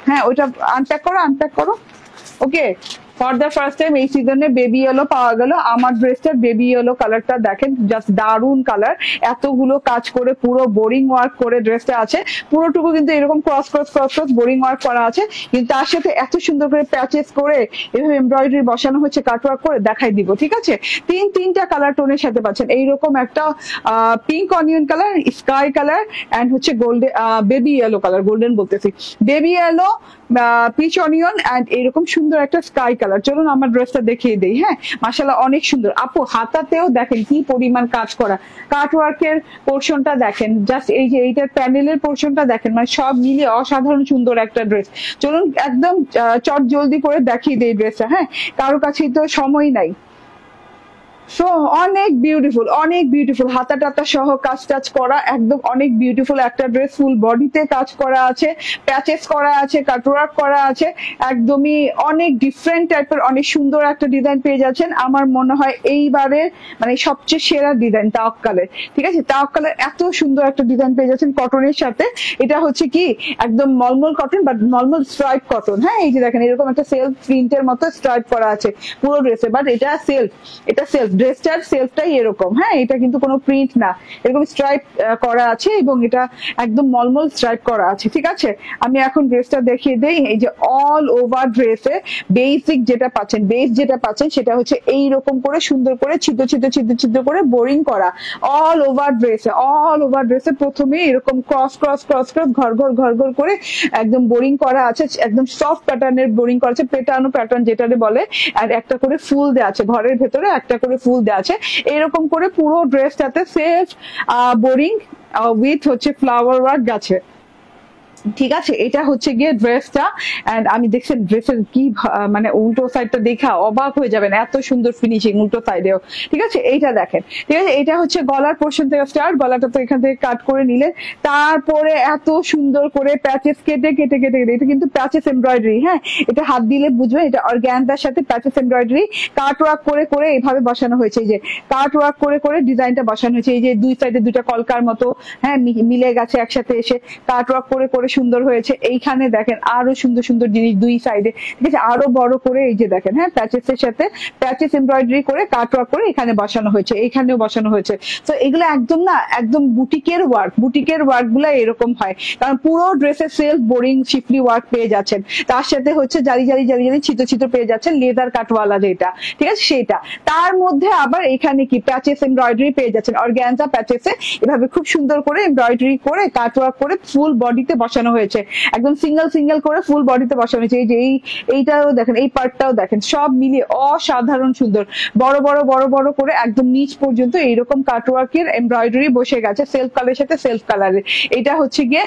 হ্যাঁ ওইটা আনপ্যাক করো ওকে। ফর দ্য ফার্স্ট টাইম এই সিজনে বেবি ইয়েলো পাওয়া গেল। আমার ড্রেসটার বেবি ইয়েলো কালারটা দেখেন, জাস্ট দারুন কালার। এতগুলো কাজ করে পুরো বোরিং ওয়ার্ক করে ড্রেসটা আছে, পুরোটুকু কিন্তু এরকম ক্রস বোরিং ওয়ার্ক করা আছে, কিন্তু তার সাথে এত সুন্দর করে প্যাচেস করে এভাবে এমব্রয়ডারি বসানো হচ্ছে, কাটওয়ার্ক করে দেখাই দিব, ঠিক আছে। তিনটা কালার টোনের সাথে পাচ্ছেন, এইরকম একটা pink onion colour, sky colour, and হচ্ছে golden baby yellow colour, golden বলতেছি, baby yellow, peach onion, and এরকম সুন্দর একটা স্কাই কালার। চলুন আমার ড্রেসটা দেখিয়ে দেই। হ্যাঁ মাশাআল্লাহ অনেক সুন্দর। আপু হাতাতেও দেখেন কি পরিমাণ কাজ করা, কাটওয়ার্কের পোর্শনটা দেখেন, জাস্ট এই যে এইটার প্যানেলের পোর্শনটা দেখেন, মানে সব মিলিয়ে অসাধারণ সুন্দর একটা ড্রেস। চলুন একদম চট জলদি করে দেখিয়ে দেই ড্রেসটা। হ্যাঁ, কারো কাছেই তো সময় নাই। সো অনেক বিউটিফুল হাতা টাতা সহ কাজ টাচ করা, একদম অনেক বিউটিফুল একটা ড্রেস। ফুল বডিতে কাজ করা আছে, প্যাচেস করা আছে, কাটওয়ার্ক করা আছে, একদমই অনেক ডিফারেন্ট টাইপের অনেক সুন্দর একটা ডিজাইন পেয়ে যাচ্ছেন। আমার মনে হয় এইবারের মানে সবচেয়ে সেরা ডিজাইন তাওয়াক্কালের, ঠিক আছে। তাওয়াক্কালের এত সুন্দর একটা ডিজাইন পেয়ে যাচ্ছেন কটনের সাথে। এটা হচ্ছে কি একদম মলমল কটন, বাট মলমল স্ট্রাইপ কটন। হ্যাঁ এই যে দেখেন এরকম একটা সেলফ প্রিন্টের মতো স্ট্রাইপ করা আছে পুরো ড্রেসে, বাট এটা সেলফ ড্রেসটার সেলফটাই এরকম। হ্যাঁ এটা কিন্তু কোনো প্রিন্ট না, এরকম স্ট্রাইপ করা আছে এবং এটা একদম মলমল স্ট্রাইপ করা আছে, ঠিক আছে। আমি এখন ড্রেসটা দেখিয়ে দেই। এই যে অল ওভার ড্রেসে বেস যেটা পাচ্ছেন সেটা হচ্ছে এইরকম করে সুন্দর করে ছিদ্র করে বোরিং করা। অল ওভার ড্রেসে প্রথমে এরকম ক্রস ঘর করে একদম বোরিং করা আছে, একদম সফট প্যাটার্নের বোরিং করা আছে, পেটানো প্যাটার্ন যেটারে বলে। আর একটা করে ফুল দেওয়া আছে, ঘরের ভেতরে একটা করে ফুল দেওয়া আছে, এরকম করে পুরো ড্রেসটাতে সেলফ বোরিং উইথ হচ্ছে ফ্লাওয়ার ওয়ার্ক আছে, ঠিক আছে। এটা হচ্ছে গিয়ে ড্রেসটা। এন্ড আমি দেখছেন ড্রেসের কি মানে উল্টো সাইডটা দেখা অবাক হয়ে যাবেন, এত সুন্দর ফিনিশিং উল্টো সাইডেও, ঠিক আছে। এইটা দেখেন, ঠিক আছে। এটা হচ্ছে গলার পোর্শন থেকে স্টার্ট, গলাটা তো এখান থেকে কাট করে নিলেন, তারপরে এত সুন্দর করে প্যাচেস কেটে এটা কিন্তু প্যাচেস এমব্রয়ডারি। হ্যাঁ এটা হাত দিলে বুঝবেন এটা অর্গানজার সাথে প্যাচেস এমব্রয়ডারি কাট ওয়ার্ক করে এইভাবে বসানো হয়েছে। এই যে কাট ওয়ার্ক করে ডিজাইনটা বসানো হয়েছে, এই যে দুই সাইডে দুইটা কলকার মতো হ্যাঁ মিলে গেছে একসাথে এসে, কাট ওয়ার্ক করে সুন্দর হয়েছে। এইখানে দেখেন আরো সুন্দর জিনিস দুই সাইডে, ঠিক আছে, আরো বড় করে এই যে দেখেন হ্যাঁ প্যাচেসের সাথে প্যাচেস এমব্রয়ডারি করে কাটওয়ার্ক করে এখানে বসানো হয়েছে, এইখানেও বসানো হয়েছে। তো এগুলো একদম বুটিকের ওয়ার্ক গুলা এরকম হয়, কারণ পুরো ড্রেসের সেলফ বোরিং শিফলি ওয়ার্ক পেয়ে যাচ্ছেন, তার সাথে হচ্ছে জারি ছিদ্র পেয়ে যাচ্ছেন, লেদার কাটওয়ালা যেটা, ঠিক আছে সেটা। তার মধ্যে আবার এখানে কি প্যাচেস এমব্রয়ডারি পেয়ে যাচ্ছেন, অর্গানজা প্যাচেসে এভাবে খুব সুন্দর করে এমব্রয়ডারি করে কাটওয়ার্ক করে ফুল বডিতে বসানো বসানো হয়েছে, একদম সিঙ্গেল সিঙ্গেল করে ফুল বডিতে বসানো হয়েছে। এই যে এইটাও দেখেন, এই পার্টটাও দেখেন, সব মিলিয়ে অসাধারণ সুন্দর। বড় বড় বড় বড় করে একদম নিচ পর্যন্ত এইরকম কাটওয়ার্কের এমব্রয়ডারি বসে গেছে সেলফ কালারের সাথে সেলফ কালারের। এটা হচ্ছে গিয়ে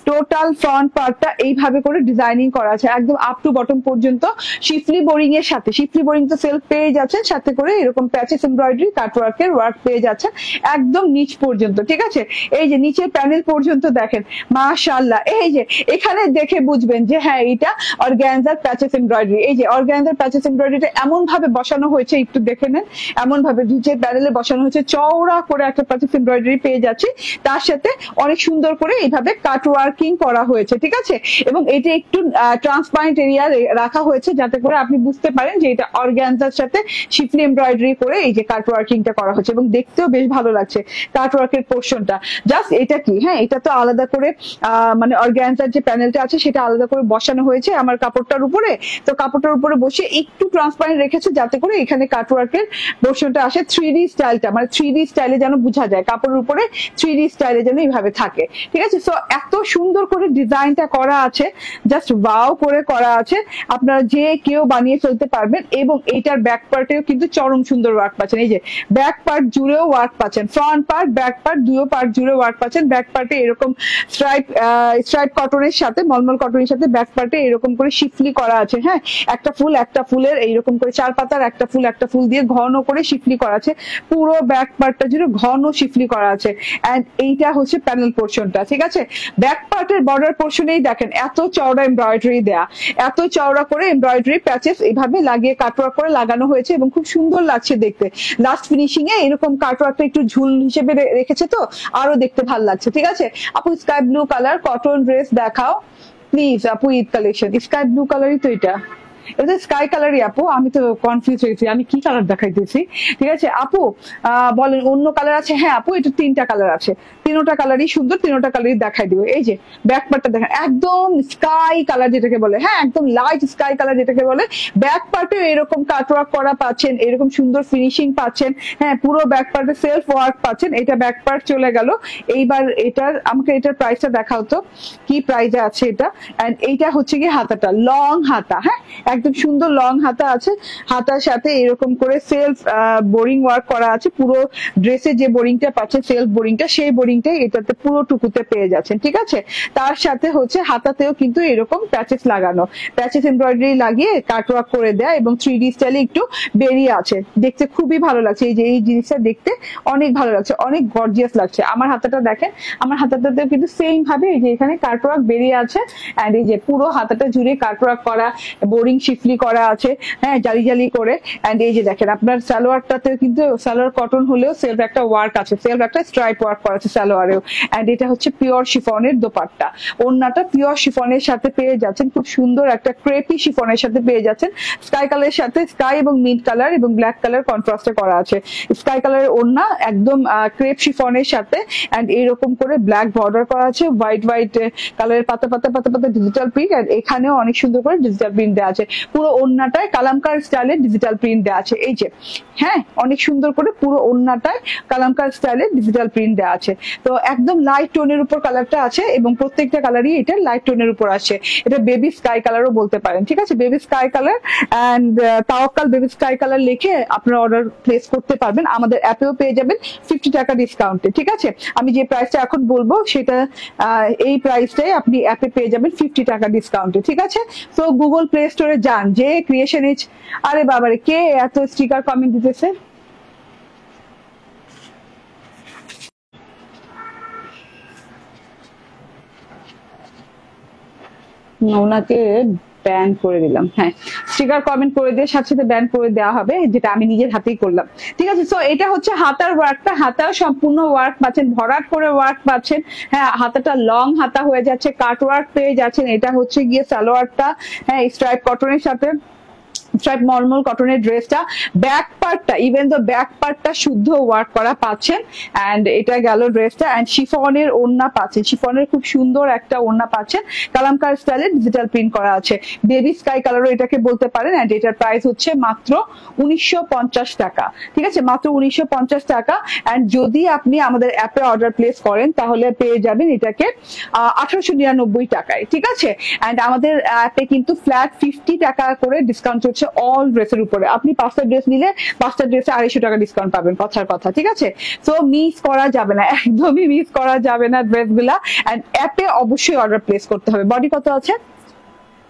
টোটাল ফ্রন্ট পার্টটা এইভাবে করে ডিজাইনিং করা আছে একদম আপ টু বটম পর্যন্ত। শিফলি বোরিং এর সাথে, শিফলি বোরিং তো সেলফ পেয়ে যাচ্ছেন, সাথে করে এরকম প্যাচেস এমব্রয়ডারি কাটওয়ার্কের ওয়ার্ক পেয়ে যাচ্ছেন একদম নিচ পর্যন্ত। ঠিক আছে, এই যে নিচের প্যানেল পর্যন্ত দেখেন, মাশাআল্লাহ। এই যে এখানে দেখে বুঝবেন যে হ্যাঁ এটা অর্গানজার প্যাচেস এমব্রয়ডারি। এই যে অর্গানজার প্যাচেস এমব্রয়ডারিটা এমন ভাবে বসানো হয়েছে, একটু দেখে নেন, এমন ভাবে নিচের প্যানেলে বসানো হয়েছে, চওড়া করে একটা প্যাচেস এমব্রয়ডারি পেয়ে যাচ্ছি, তার সাথে অনেক সুন্দর করে এইভাবে কাট ওয়ার্কিং করা হয়েছে। ঠিক আছে, এবং এটা একটু ট্রান্সপারেন্ট এরিয়া রাখা হয়েছে যাতে করে আপনি বুঝতে পারেন যে এটা অর্গানজার সাথে শিফলি এমব্রয়ডারি করে এই যে কাট ওয়ার্কিংটা করা হচ্ছে, এবং দেখতেও বেশ ভালো লাগছে কাট ওয়ার্কের পোর্শনটা। জাস্ট এটা কি, হ্যাঁ এটা তো আলাদা করে মানে অর্গানজার যে প্যানেলটা আছে সেটা আলাদা করে বসানো হয়েছে আমার কাপড়টার উপরে, তো কাপড়টার উপরে বসে একটু ট্রান্সপারেন্ট রেখেছে যাতে করে এখানে কাট ওয়ার্কের পোর্শনটা আসে 3D স্টাইলটা, মানে 3D স্টাইলে যেন বোঝা যায়, কাপড়ের উপরে 3D স্টাইলে যেন এইভাবে থাকে। ঠিক আছে, সো এত সুন্দর করে ডিজাইনটা করা আছে, জাস্ট ওয়াও করে করা আছে, আপনারা যে কেউ বানিয়ে ফেলতে পারবেন। এবং এইটার ব্যাক পার্টেও কিন্তু চরম সুন্দর ওয়ার্ক পাচ্ছেন, এই যে ব্যাক পার্ট জুড়েও ওয়ার্ক পাচ্ছেন, ফ্রন্ট পার্ট ব্যাক পার্ট দুটো পার্ট জুড়ে ওয়ার্ক পাচ্ছেন। ব্যাক পার্টে এরকম স্ট্রাইপ কটনের সাথে মলমল কটনের সাথে ব্যাক পার্টে এরকম করে শিফলি করা আছে। হ্যাঁ, একটা ফুলের এইরকম করে 4 পাতার একটা ফুল দিয়ে ঘন করে শিফলি করা আছে, পুরো ব্যাক পার্টটা জুড়ে ঘন শিফলি করা আছে। এন্ড এইটা হচ্ছে প্যানেল পোর্শনটা। ঠিক আছে, ব্যাক পার্টের বর্ডার পোর্শনেই দেখেন এত চওড়া এমব্রয়ডারি দেয়া, এত চওড়া করে এমব্রয়ডারি প্যাচেস এইভাবে লাগিয়ে কাটওয়ার্ক করে লাগানো হয়েছে এবং খুব সুন্দর লাগছে দেখতে। লাস্ট ফিনিশিং এ এরকম কাটওয়ার্কটা একটু ঝুল হিসেবে রেখেছে, তো আরো দেখতে ভালো লাগছে। ঠিক আছে আপু, sky blue colour cotton dress দেখাও প্লিজ আপু, ঈদ কালেকশন। স্কাই ব্লু কালারই তো এটা, এটা স্কাই কালারই আপু, আমি তো কনফিউজ হয়েছি আমি কি কালার দেখাইতেছি। ঠিক আছে আপু, বলেন অন্য কালার আছে? হ্যাঁ আপু, এটা 3টা কালার আছে, 3টা কালারই সুন্দর, 3টা কালারই দেখাই দিব। এই যে ব্যাক পার্টটা দেখেন, একদম স্কাই কালার যেটাকে বলে, হ্যাঁ একদম লাইট স্কাই কালার যেটাকে বলে। ব্যাক পার্টে এরকম কাটওয়ার্ক করা পাচ্ছেন, এরকম সুন্দর ফিনিশিং পাচ্ছেন। হ্যাঁ, পুরো ব্যাক পার্টে সেলফ ওয়ার্ক পাচ্ছেন। এটা ব্যাক পার্ট চলে গেল। এইবার আমাকে এটার প্রাইসটা দেখাও তো, কি প্রাইসে আছে এটা। এন্ড এইটা হচ্ছে কি হাতাটা, লং হাতা, হ্যাঁ একদম সুন্দর লং হাতা আছে, হাতার সাথে এরকম করে সেলফ বোরিং ওয়ার্ক করা আছে। পুরো ড্রেসে যে বোরিংটা পাচ্ছেন সেলফ বোরিংটা, সেই বোরিংটাই এটাতে পুরো টুকুতে পেয়ে যাচ্ছেন। ঠিক আছে, তার সাথে হচ্ছে হাতাতেও কিন্তু এরকম প্যাচেস লাগানো, প্যাচেস এমব্রয়ডারি লাগিয়ে কাটওয়ার্ক করে দেয় এবং 3D স্টাইলে একটু বেরিয়ে আছে, দেখতে খুবই ভালো লাগছে। এই যে এই জিনিসটা দেখতে অনেক ভালো লাগছে, অনেক গর্জিয়াস লাগছে। আমার হাতাটা দেখেন, আমার হাতাটাতেও কিন্তু সেম ভাবে এই যে এখানে কাটওয়ার্ক বেরিয়ে আছে, এন্ড এই যে পুরো হাতাটা জুড়ে কাটওয়ার্ক করা, বোরিং শিফলি করা আছে, হ্যাঁ জালি জালি করে। এন্ড এই যে দেখেন আপনার সালোয়ারটাতেও কিন্তু, সালোয়ার কটন হলেও সেলফ একটা ওয়ার্ক আছে, সেলফ একটা স্ট্রাইপ ওয়ার্ক করা আছে সালোয়ারেও। এন্ড এটা হচ্ছে পিওর শিফনের দোপাট্টা, ওড়নাটা পিওর শিফনের সাথে পেয়ে যাচ্ছেন, খুব সুন্দর একটা ক্রেপি শিফনের সাথে পেয়ে যাচ্ছেন। স্কাই কালারের সাথে স্কাই এবং মিড কালার এবং ব্ল্যাক কালার কন্ট্রাস্টে করা আছে। স্কাই কালারের ওড়না একদম ক্রেপ শিফনের সাথে, এন্ড এইরকম করে ব্ল্যাক বর্ডার করা আছে, হোয়াইট কালারের পাতা পাতা পাতা পাতা ডিজিটাল প্রিন্ট। আর এখানেও অনেক সুন্দর করে ডিজিটাল প্রিন্ট দেওয়া আছে, পুরো ওড়নাটায় কালামকার স্টাইলে ডিজিটাল প্রিন্ট দেওয়া আছে। এই যে হ্যাঁ, অনেক সুন্দর করে পুরো ওড়নাটায় কালামকার স্টাইলে ডিজিটাল প্রিন্ট দেওয়া আছে। তো একদম লাইট টোনের উপর কালারটা আছে এবং প্রত্যেকটা কালারই এটা লাইট টোনের উপর আছে। এটা বেবি স্কাই কালারও বলতে পারেন। ঠিক আছে, বেবি স্কাই কালার এন্ড তাওয়াক্কাল বেবি স্কাই কালার লিখে আপনারা অর্ডার প্লেস করতে পারবেন। আমাদের অ্যাপেও পেয়ে যাবেন 50 টাকা ডিসকাউন্টে। ঠিক আছে, আমি যে প্রাইসটা এখন বলবো সেটা এই প্রাইসটাই আপনি অ্যাপে পেয়ে যাবেন 50 টাকা ডিসকাউন্টে। ঠিক আছে, তো গুগল প্লে স্টোরে যান, যে ক্রিয়েশন ইজ, আরে বাবারে কে এত স্টিকার কমেন্ট দিতেছে, ওনাকে ব্যান করে দিলাম। হ্যাঁ, স্টিকার কমেন্ট করে দিয়ে সাথে সাথে ব্যান করে দেওয়া হবে, যেটা আমি নিজের হাতেই করলাম। ঠিক আছে, সো এটা হচ্ছে হাতার ওয়ার্কটা, হাতার সম্পূর্ণ ওয়ার্ক পাচ্ছেন, ভরাট করে ওয়ার্ক পাচ্ছেন। হ্যাঁ, হাতাটা লং হাতা হয়ে যাচ্ছে, কাট ওয়ার্ক পেয়ে যাচ্ছেন। এটা হচ্ছে গিয়ে সালোয়ারটা, হ্যাঁ স্ট্রাইপ কটনের সাথে স্ট্রাইপ মলমল কটনের ড্রেসটা, ব্যাক পার্টটা ইভেন তো ব্যাক পার্টটা শুদ্ধ ওয়ার্ক করা পাচ্ছেন। অ্যান্ড এটা গেল ড্রেসটা, অ্যান্ড শিফনের ওড়না পাচ্ছেন, শিফনের খুব সুন্দর একটা ওড়না পাচ্ছেন, কালামকার স্টাইলে ডিজিটাল প্রিন্ট করা আছে, বেবি স্কাই কালারও এটাকে বলতে পারেন। অ্যান্ড এটার প্রাইস হচ্ছে মাত্র 1950 টাকা, ঠিক আছে, মাত্র 1950 টাকা। অ্যান্ড যদি আপনি আমাদের অ্যাপে অর্ডার প্লেস করেন তাহলে পেয়ে যাবেন এটাকে 1899 টাকায়, ঠিক আছে। অ্যান্ড আমাদের অ্যাপে কিন্তু ফ্ল্যাট 50 টাকা করে ডিসকাউন্ট চলছে অল ড্রেসের উপরে। আপনি 5টা ড্রেস নিলে 5টা ড্রেসে 250 টাকা ডিসকাউন্ট পাবেন, কথার কথা, ঠিক আছে। তো মিস করা যাবে না, একদমই মিস করা যাবে না ড্রেসগুলা। অ্যান্ড অ্যাপে অবশ্যই অর্ডার প্লেস করতে হবে। বডি কত আছে?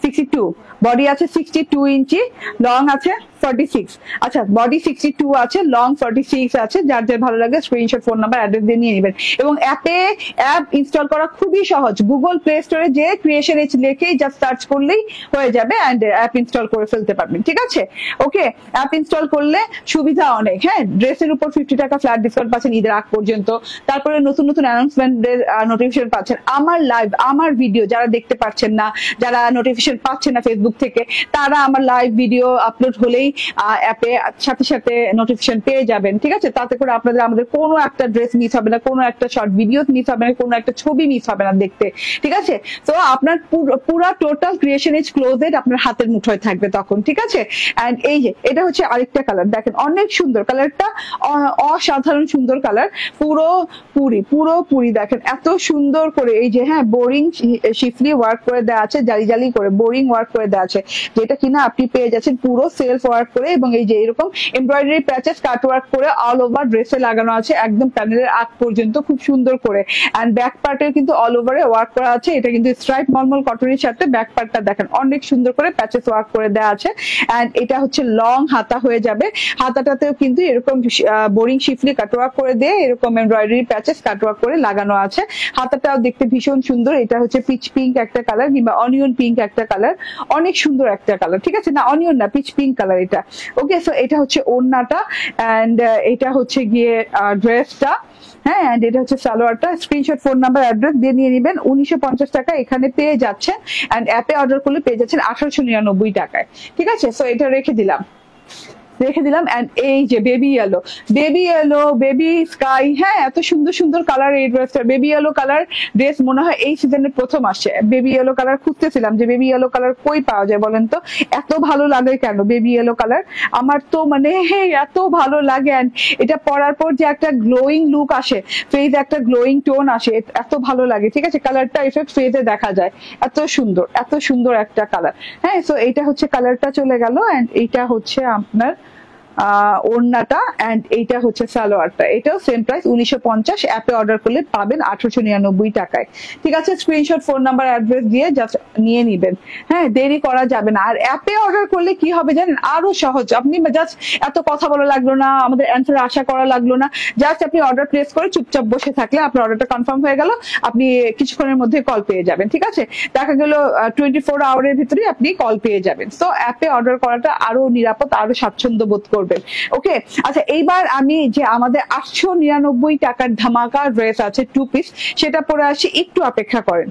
62, বডি আছে 62 ইঞ্চি, লং আছে 46। আচ্ছা, বডি 62 আছে, লং 46 আছে। যার যার ভালো লাগে স্ক্রিনশট, ফোন নাম্বার, অ্যাড্রেস দিয়ে নিয়ে নেবেন। এবং অ্যাপ ইনস্টল করা খুবই সহজ। গুগল প্লে স্টোরে যে ক্রিয়েশন এজ লিখেই জাস্ট সার্চ করলেই হয়ে যাবে, অ্যান্ড অ্যাপ ইনস্টল করে ফেলতে পারবেন, ঠিক আছে। ওকে, অ্যাপ ইনস্টল করলে সুবিধা অনেক। হ্যাঁ, ড্রেসের উপর 50 টাকা ফ্ল্যাট ডিসকাউন্ট পাচ্ছেন ঈদের আগ পর্যন্ত। তারপরে নতুন নতুন অ্যানাউন্সমেন্টের নোটিফিকেশন পাচ্ছেন। আমার লাইভ, আমার ভিডিও যারা দেখতে পাচ্ছেন না, যারা নোটিফিকেশন পাচ্ছেন না ফেসবুক থেকে, তারা আমার লাইভ ভিডিও আপলোড হলেই অ্যাপে সাথে সাথে নোটিফিকেশন পেয়ে যাবেন, ঠিক আছে। তাতে করে আপনাদের আমাদের কোনো একটা ড্রেস মিস হবে না, কোনো একটা শর্ট ভিডিও মিস হবে না, কোনো একটা ছবি মিস হবে না দেখতে, ঠিক আছে। তো আপনার পুরা টোটাল ক্রিয়েশন এজ ক্লোজেট আপনার হাতের মুঠোয় থাকবে তখন, ঠিক আছে। এন্ড এই যে এটা হচ্ছে আরেকটা কালার, দেখেন অনেক সুন্দর কালারটা, অসাধারণ সুন্দর কালার, পুরোপুরি দেখেন এত সুন্দর করে এই যে, হ্যাঁ, বোরিং শিফলি ওয়ার্ক করে দেওয়া আছে, জালি জালি করে বোরিং ওয়ার্ক করে দেওয়া আছে, যেটা কিনা আপনি পেয়ে যাচ্ছেন পুরো সেলফ ওয়ার্ক করে। এবং এই যে এরকম এমব্রয়ডারি প্যাচেস কাট ওয়ার্ক করে অল ওভার ড্রেসে লাগানো আছে, একদম প্যানেলের আগ পর্যন্ত খুব সুন্দর করে। এন্ড ব্যাক পার্টের কিন্তু অল ওভারে ওয়ার্ক করা আছে। এটা কিন্তু স্ট্রাইপ মলমল কটনের সাথে ব্যাক পার্টটা দেখেন অনেক সুন্দর করে প্যাচেস ওয়ার্ক করে দেওয়া আছে। এন্ড এটা হচ্ছে লং হাতা হয়ে যাবে, হাতাটাতেও কিন্তু এরকম বোরিং শিফলি কাট ওয়ার্ক করে দিয়ে এরকম এমব্রয়ডারি প্যাচেস কাট ওয়ার্ক করে লাগানো আছে। হাতাটাও দেখতে ভীষণ সুন্দর। এটা হচ্ছে পিচ পিঙ্ক একটা কালার কিংবা অনিয়ন পিঙ্ক একটা কালার, অনেক সুন্দর একটা কালার, ঠিক আছে। না, অনিয়ন না, পিচ পিঙ্ক কালার এটা। ওকে, সো এটা হচ্ছে ওড়নাটা, এন্ড এটা হচ্ছে গিয়ে ড্রেসটা। হ্যাঁ, এন্ড এটা হচ্ছে সালোয়ারটা। স্ক্রিনশট, ফোন নাম্বার, অ্যাড্রেস দিয়ে নিয়ে নেবেন। 1950 টাকা এখানে পেয়ে যাচ্ছেন, এন্ড অ্যাপে অর্ডার করলে পেয়ে যাচ্ছেন 1899 টাকায়, ঠিক আছে। সো এটা রেখে দিলাম। এন্ড এই যে বেবি ইয়েলো, বেবি স্কাই, হ্যাঁ, এত সুন্দর সুন্দর কালার এই ড্রেসটা। বেবি ইয়েলো কালার ড্রেস মনে হয় এই সিজনের প্রথম আসছে। বেবি ইয়েলো কালার খুঁজতেছিলাম যে বেবি ইয়েলো কালার কই পাওয়া যায় বলেন তো, এত ভালো লাগে কেন বেবি ইয়েলো কালার, আমার তো মানে এত ভালো লাগে। এটা পরার পর যে একটা গ্লোয়িং লুক আসে, ফেস একটা গ্লোয়িং টোন আসে, এত ভালো লাগে, ঠিক আছে। কালারটা এফেক্ট ফেসে দেখা যায়, এত সুন্দর একটা কালার। হ্যাঁ, সো এইটা হচ্ছে কালারটা চলে গেল। এন্ড এইটা হচ্ছে আপনার ওড়নাটা, এন্ড এইটা হচ্ছে সালোয়ারটা। এটাও সেম প্রাইস 1950, অ্যাপে অর্ডার করলে পাবেন 1899 টাকায়, ঠিক আছে। স্ক্রিনশট, ফোন নাম্বার, অ্যাড্রেস দিয়ে জাস্ট নিয়ে নিবেন। হ্যাঁ, দেরি করা যাবে না। আর অ্যাপে অর্ডার করলে কি হবে জানেন, আরো সহজ। আপনি জাস্ট এত কথা বলা লাগলো না, আমাদের অ্যান্সার আশা করা লাগলো না, জাস্ট আপনি অর্ডার প্লেস করে চুপচাপ বসে থাকলে আপনার অর্ডারটা কনফার্ম হয়ে গেল, আপনি কিছুক্ষণের মধ্যে কল পেয়ে যাবেন, ঠিক আছে। দেখা গেল 24 আওয়ারের ভিতরে আপনি কল পেয়ে যাবেন। তো অ্যাপে অর্ডার করাটা আরো নিরাপদ, আরো স্বাচ্ছন্দ্য বোধ করবেন। ওকে, আচ্ছা, এইবার আমি যে আমাদের 899 টাকার ধামাকা ড্রেস আছে 2 পিস, সেটা পরে আসি, একটু অপেক্ষা করেন।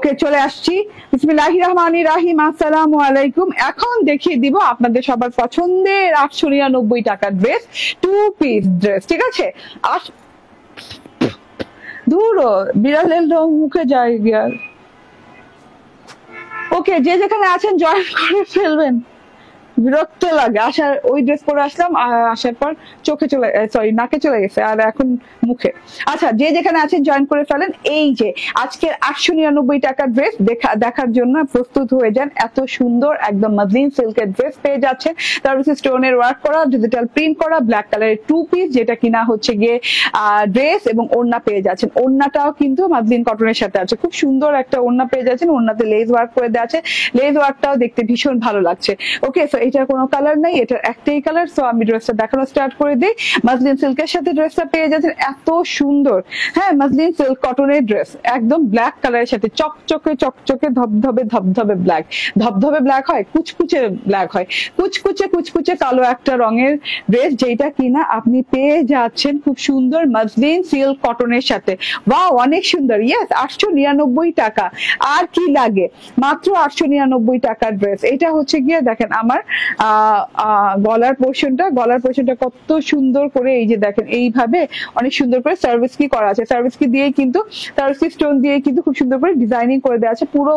ওকে চলে আসছি। বিসমিল্লাহির রহমানির রহিম, আসসালামু আলাইকুম। এখন দেখিয়ে দিব আপনাদের সবার পছন্দের 899 টাকার ড্রেস, 2 পিস ড্রেস। ঠিক আছে, দূর বিড়ালের মুখে যায় গিয়া। ওকে, যে যেখানে আছেন জয়েন করে ফেলবেন। বিরক্ত লাগে আসার, ওই ড্রেস পরে আসলাম, আসার পর চোখে চলে, সরি নাকে চলে গেছে, আর এখন মুখে। আচ্ছা, যে যেখানে আছেন জয়েন করে ফেলেন। এই যে আজকের 899 টাকার ড্রেস দেখার জন্য প্রস্তুত হয়ে যান। এত সুন্দর একদম মসলিন সিল্কের ড্রেস পেয়ে যাচ্ছেন, তার উপরে স্টোনের ওয়ার্ক করা, ডিজিটাল প্রিন্ট করা, ব্ল্যাক কালারের 2 পিস, যেটা কিনা হচ্ছে গিয়ে ড্রেস এবং ওড়না পেয়ে যাচ্ছেন। ওড়নাটাও কিন্তু মসলিন কটনের সাথে আছে, খুব সুন্দর একটা ওড়না পেয়ে যাচ্ছেন। ওড়নাতে লেস ওয়ার্ক করে দেওয়া আছে, লেস ওয়ার্কটাও দেখতে ভীষণ ভালো লাগছে। ওকে, সো এটার কোনো কালার নাই, এটার একটাই কালার। সো আমি ড্রেসটা দেখানো স্টার্ট করে দিই। মসলিন সিল্কের সাথে ড্রেসটা পেয়ে যাচ্ছেন, এত সুন্দর। হ্যাঁ, মসলিন সিল্ক কটনের ড্রেস, একদম ব্ল্যাক কালারের সাথে চকচকে চকচকে ধবধবে ধবধবে ব্ল্যাক। ধবধবে ব্ল্যাক হয়, কুচকুচে ব্ল্যাক হয়, কুচকুচে কালো একটা রঙের ড্রেস, যেটা কিনা আপনি পেয়ে যাচ্ছেন খুব সুন্দর মসলিন সিল্ক কটনের সাথে। ওয়াও, অনেক সুন্দর। ইয়েস, 899 টাকা। আর কি লাগে, মাত্র 899 টাকার ড্রেস। এটা হচ্ছে গিয়ে দেখেন আমার গলার পোর্শনটা কত সুন্দর করে, এই যে দেখেন এইভাবে অনেক সুন্দর করে সার্ভিস কি করা আছে। সার্ভিস কি দিয়ে কিন্তু, সার্ভিস কি স্টোন দিয়ে কিন্তু খুব সুন্দর করে ডিজাইনিং করে দেওয়া আছে, পুরো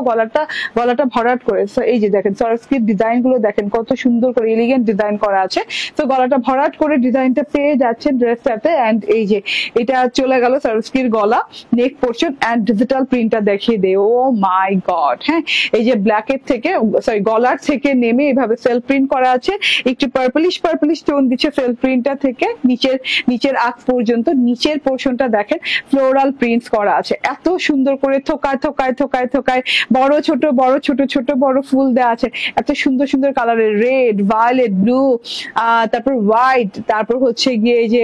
গলাটা ভরাট করে। এই যে দেখেন সার্ভিস কি ডিজাইন গুলো দেখেন কত সুন্দর করে এলিগেন্ট ডিজাইন করা আছে। তো গলাটা ভরাট করে ডিজাইনটা পেয়ে যাচ্ছেন ড্রেসটাতে। এন্ড এই যে এটা চলে গেল সার্ভিস কির গলা, নেক পোর্শন এন্ড ডিজিটাল প্রিন্টটা দেখিয়ে দেয়। ও মাই গড, হ্যাঁ, এই যে ব্ল্যাকের থেকে, সরি গলার থেকে নেমে এইভাবে সেলফ প্রিন্ট করা আছে, একটু পার্পলিশ টোন দিচ্ছে সেলফ প্রিন্টটা থেকে নিচের আগ পর্যন্ত। নিচের পোর্শনটা দেখেন ফ্লোরাল প্রিন্টস করা আছে, এত সুন্দর করে থোকায় বড় ছোট বড় ফুল দেওয়া আছে, এত সুন্দর কালারের, রেড, ভায়োলেট, ব্লু, তারপর হোয়াইট, তারপর হচ্ছে গিয়ে এই যে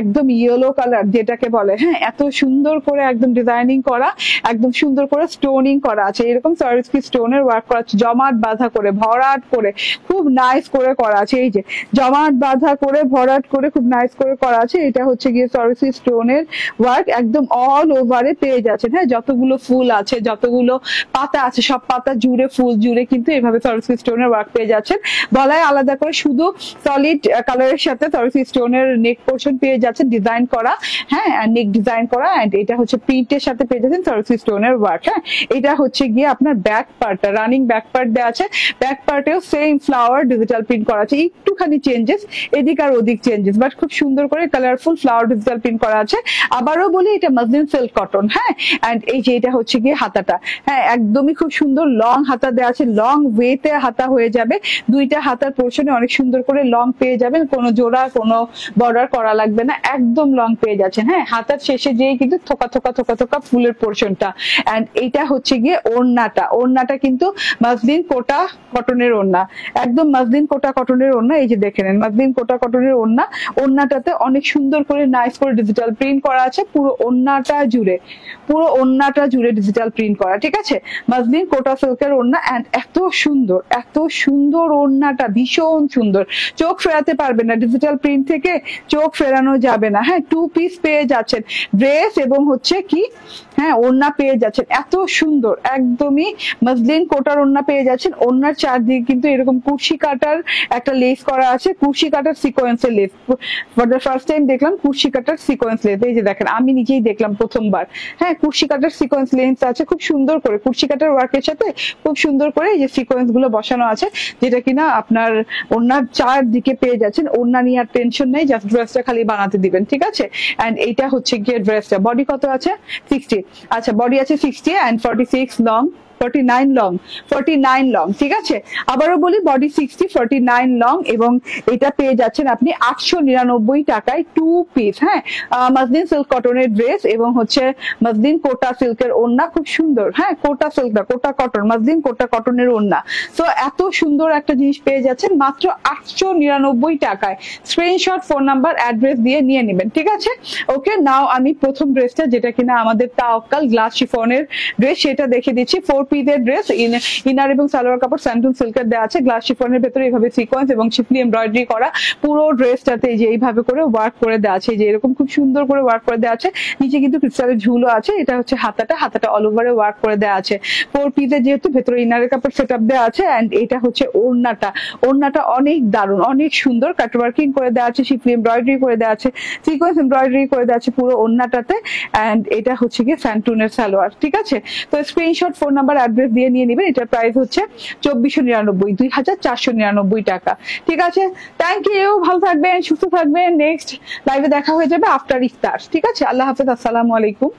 একদম ইয়েলো কালার যেটাকে বলে। হ্যাঁ, এত সুন্দর করে একদম ডিজাইনিং করা, একদম সুন্দর করে স্টোনিং করা আছে, এরকম সার্ভিস কি স্টোনের ওয়ার্ক করা আছে, জমাট বাঁধা করে ভরাট করে খুব নাইস করে করা আছে। এই যে জমাট বাঁধা করে ভরাট করে খুব নাইস করে করা আছে। এটা হচ্ছে গিয়ে সার্ভিস স্টোনের ওয়ার্ক, একদম অল ওভারে পেয়ে যাচ্ছেন। হ্যাঁ, যতগুলো ফুল আছে, যতগুলো পাতা আছে, সব পাতা জুড়ে, ফুল জুড়ে কিন্তু এইভাবে সার্ভিস স্টোনের ওয়ার্ক পেয়ে যাচ্ছেন। গলায় আলাদা করে শুধু সলিড কালারের সাথে সার্ভিস স্টোনের নেক পোর্শন পেয়ে যাচ্ছেন ডিজাইন করা। হ্যাঁ, নেক ডিজাইন করা। এন্ড এটা হচ্ছে প্রিন্টের সাথে পেয়ে যাচ্ছেন সার্ভিস স্টোনের ওয়ার্ক। হ্যাঁ, এটা হচ্ছে গিয়ে আপনার ব্যাক পার্টটা, রানিং ব্যাক পার্ট দেওয়া আছে। ব্যাক পার্টেও সেম ফ্লাওয়ার ডিজিটাল প্রিন্ট করা আছে, একটুখানি চেঞ্জেস, এদিক আর ওদিক চেঞ্জেস, বাট খুব সুন্দর করে কালারফুল ফ্লাওয়ার ডিজিটাল প্রিন্ট করা আছে। আবারও বলি, এটা মসলিন সিল্ক কটন। হ্যাঁ, এন্ড এই যে এটা হচ্ছে গিয়ে হাতাটা, হ্যাঁ একদমই খুব সুন্দর লং হাতা দেওয়া আছে, লং ওয়েতে হাতা হয়ে যাবে। দুইটা হাতার পোর্শনে অনেক সুন্দর করে লং পেয়ে যাবেন, কোনো জোড়া কোনো বর্ডার করা লাগবে না, একদম লং পেয়ে যাচ্ছেন। হ্যাঁ, হাতার শেষে যেয়ে কিন্তু থোকা ফুলের পোর্শনটা। এন্ড এইটা হচ্ছে গিয়ে ওড়নাটা কিন্তু মসলিন কোটা কটনের ওড়না, একদম মসলিন কোটা কটনের ওড়না। এই যে দেখে নেন, মসলিন কোটা কটনের ওড়না। ওড়নাটাতে অনেক সুন্দর করে নাইস করে ডিজিটাল প্রিন্ট করা আছে, পুরো ওড়নাটা জুড়ে ডিজিটাল প্রিন্ট করা। ঠিক আছে, মসলিন কোটা সিল্কের ওড়না। এন্ড এত সুন্দর ওড়নাটা, ভীষণ সুন্দর, চোখ ফেরাতে পারবে না, ডিজিটাল প্রিন্ট থেকে চোখ ফেরানো যাবে না। হ্যাঁ, 2 পিস পেয়ে যাচ্ছেন, ড্রেস এবং হচ্ছে কি, হ্যাঁ ওড়না পেয়ে যাচ্ছেন, এত সুন্দর একদমই মসলিন কোটার ওড়না পেয়ে যাচ্ছেন। ওড়নার চারদিকে কিন্তু এরকম কুর্শি কাটার একটা লেস করা আছে, কুর্শি কাটার সিকোয়েন্সের less. For the first time দেখলাম কুর্শি কাটার সিকোয়েন্স লেস। এই যে দেখেন, আমি নিজেই দেখলাম প্রথমবার। হ্যাঁ, কুর্শি কাটার সিকোয়েন্স লেন্স আছে, খুব সুন্দর করে কুর্শি কাটার ওয়ার্কের সাথে খুব সুন্দর করে এই যে সিকোয়েন্স গুলো বসানো আছে, যেটা কিনা আপনার ওড়নার চারদিকে পেয়ে যাচ্ছেন। ওড়না নিয়ে আর টেনশন নেই, জাস্ট ড্রেসটা খালি বানাতে দিবেন। ঠিক আছে, এন্ড এইটা হচ্ছে গিয়ে ড্রেসটা। বডি কত আছে? 60। আচ্ছা, বডি আছে 60 এন্ড 46 লং, 49 লং। ঠিক আছে, আবারও বলি, বডি 60, 49 লং, এবং এটা পেয়ে যাচ্ছেন আপনি 899 টাকায় 2 পিস। হ্যাঁ, মসলিন সিল্ক কটনের ড্রেস এবং হচ্ছে মসলিন কোটা সিল্কের ওড়না, খুব সুন্দর। হ্যাঁ, কোটা সিল্ক না, কোটা কটন, মসলিন কোটা কটনের ওড়না। তো এত সুন্দর একটা জিনিস পেয়ে যাচ্ছেন মাত্র 899 টাকায়। স্ক্রিনশট, ফোন নাম্বার, অ্যাড্রেস দিয়ে নিয়ে নেবেন। ঠিক আছে, ওকে। নাও আমি প্রথম ড্রেসটা, যেটা কিনা আমাদের তাওয়াক্কাল গ্লাস শিফনের ড্রেস, সেটা দেখে দিচ্ছি। 4 পিসের ড্রেস, ইনার এবং সালোয়ার কাপড় স্যান্টুন সিল্কের দেওয়া আছে, গ্লাস শিফনের ভেতরে এইভাবে সিকোয়েন্স এবং শিফলি এমব্রয়ডারি করা, পুরো ড্রেসটাতে এই যে এইভাবে করে ওয়ার্ক করে দেওয়া আছে, যে এরকম খুব সুন্দর করে ওয়ার্ক করে দেওয়া আছে। নিচে কিন্তু ক্রিস্টালের ঝুলও আছে। এটা হচ্ছে হাতাটা অল ওভারে ওয়ার্ক করে দেওয়া আছে। 4 পিসের যেহেতু ভেতরে ইনারের কাপড় সেট আপ দেওয়া আছে। এন্ড এটা হচ্ছে ওড়নাটা অনেক দারুণ, অনেক সুন্দর কাট ওয়ার্কিং করে দেওয়া আছে, শিফলি এমব্রয়ডারি করে দেওয়া আছে, সিকোয়েন্স এমব্রয়ডারি করে দেওয়া আছে পুরো ওড়নাটাতে। এন্ড এটা হচ্ছে কি স্যান্টুনের সালোয়ার। ঠিক আছে, তো স্ক্রিনশট, ফোন নাম্বার, অ্যাড্রেস দিয়ে নিয়ে নেবেন। এটার প্রাইস হচ্ছে 2499, 2499 টাকা। ঠিক আছে, থ্যাংক ইউ, ভালো থাকবেন, সুস্থ থাকবেন। নেক্সট লাইভে দেখা হয়ে যাবে আফটার ইফতার। ঠিক আছে, আল্লাহ হাফেজ, আসসালামু আলাইকুম।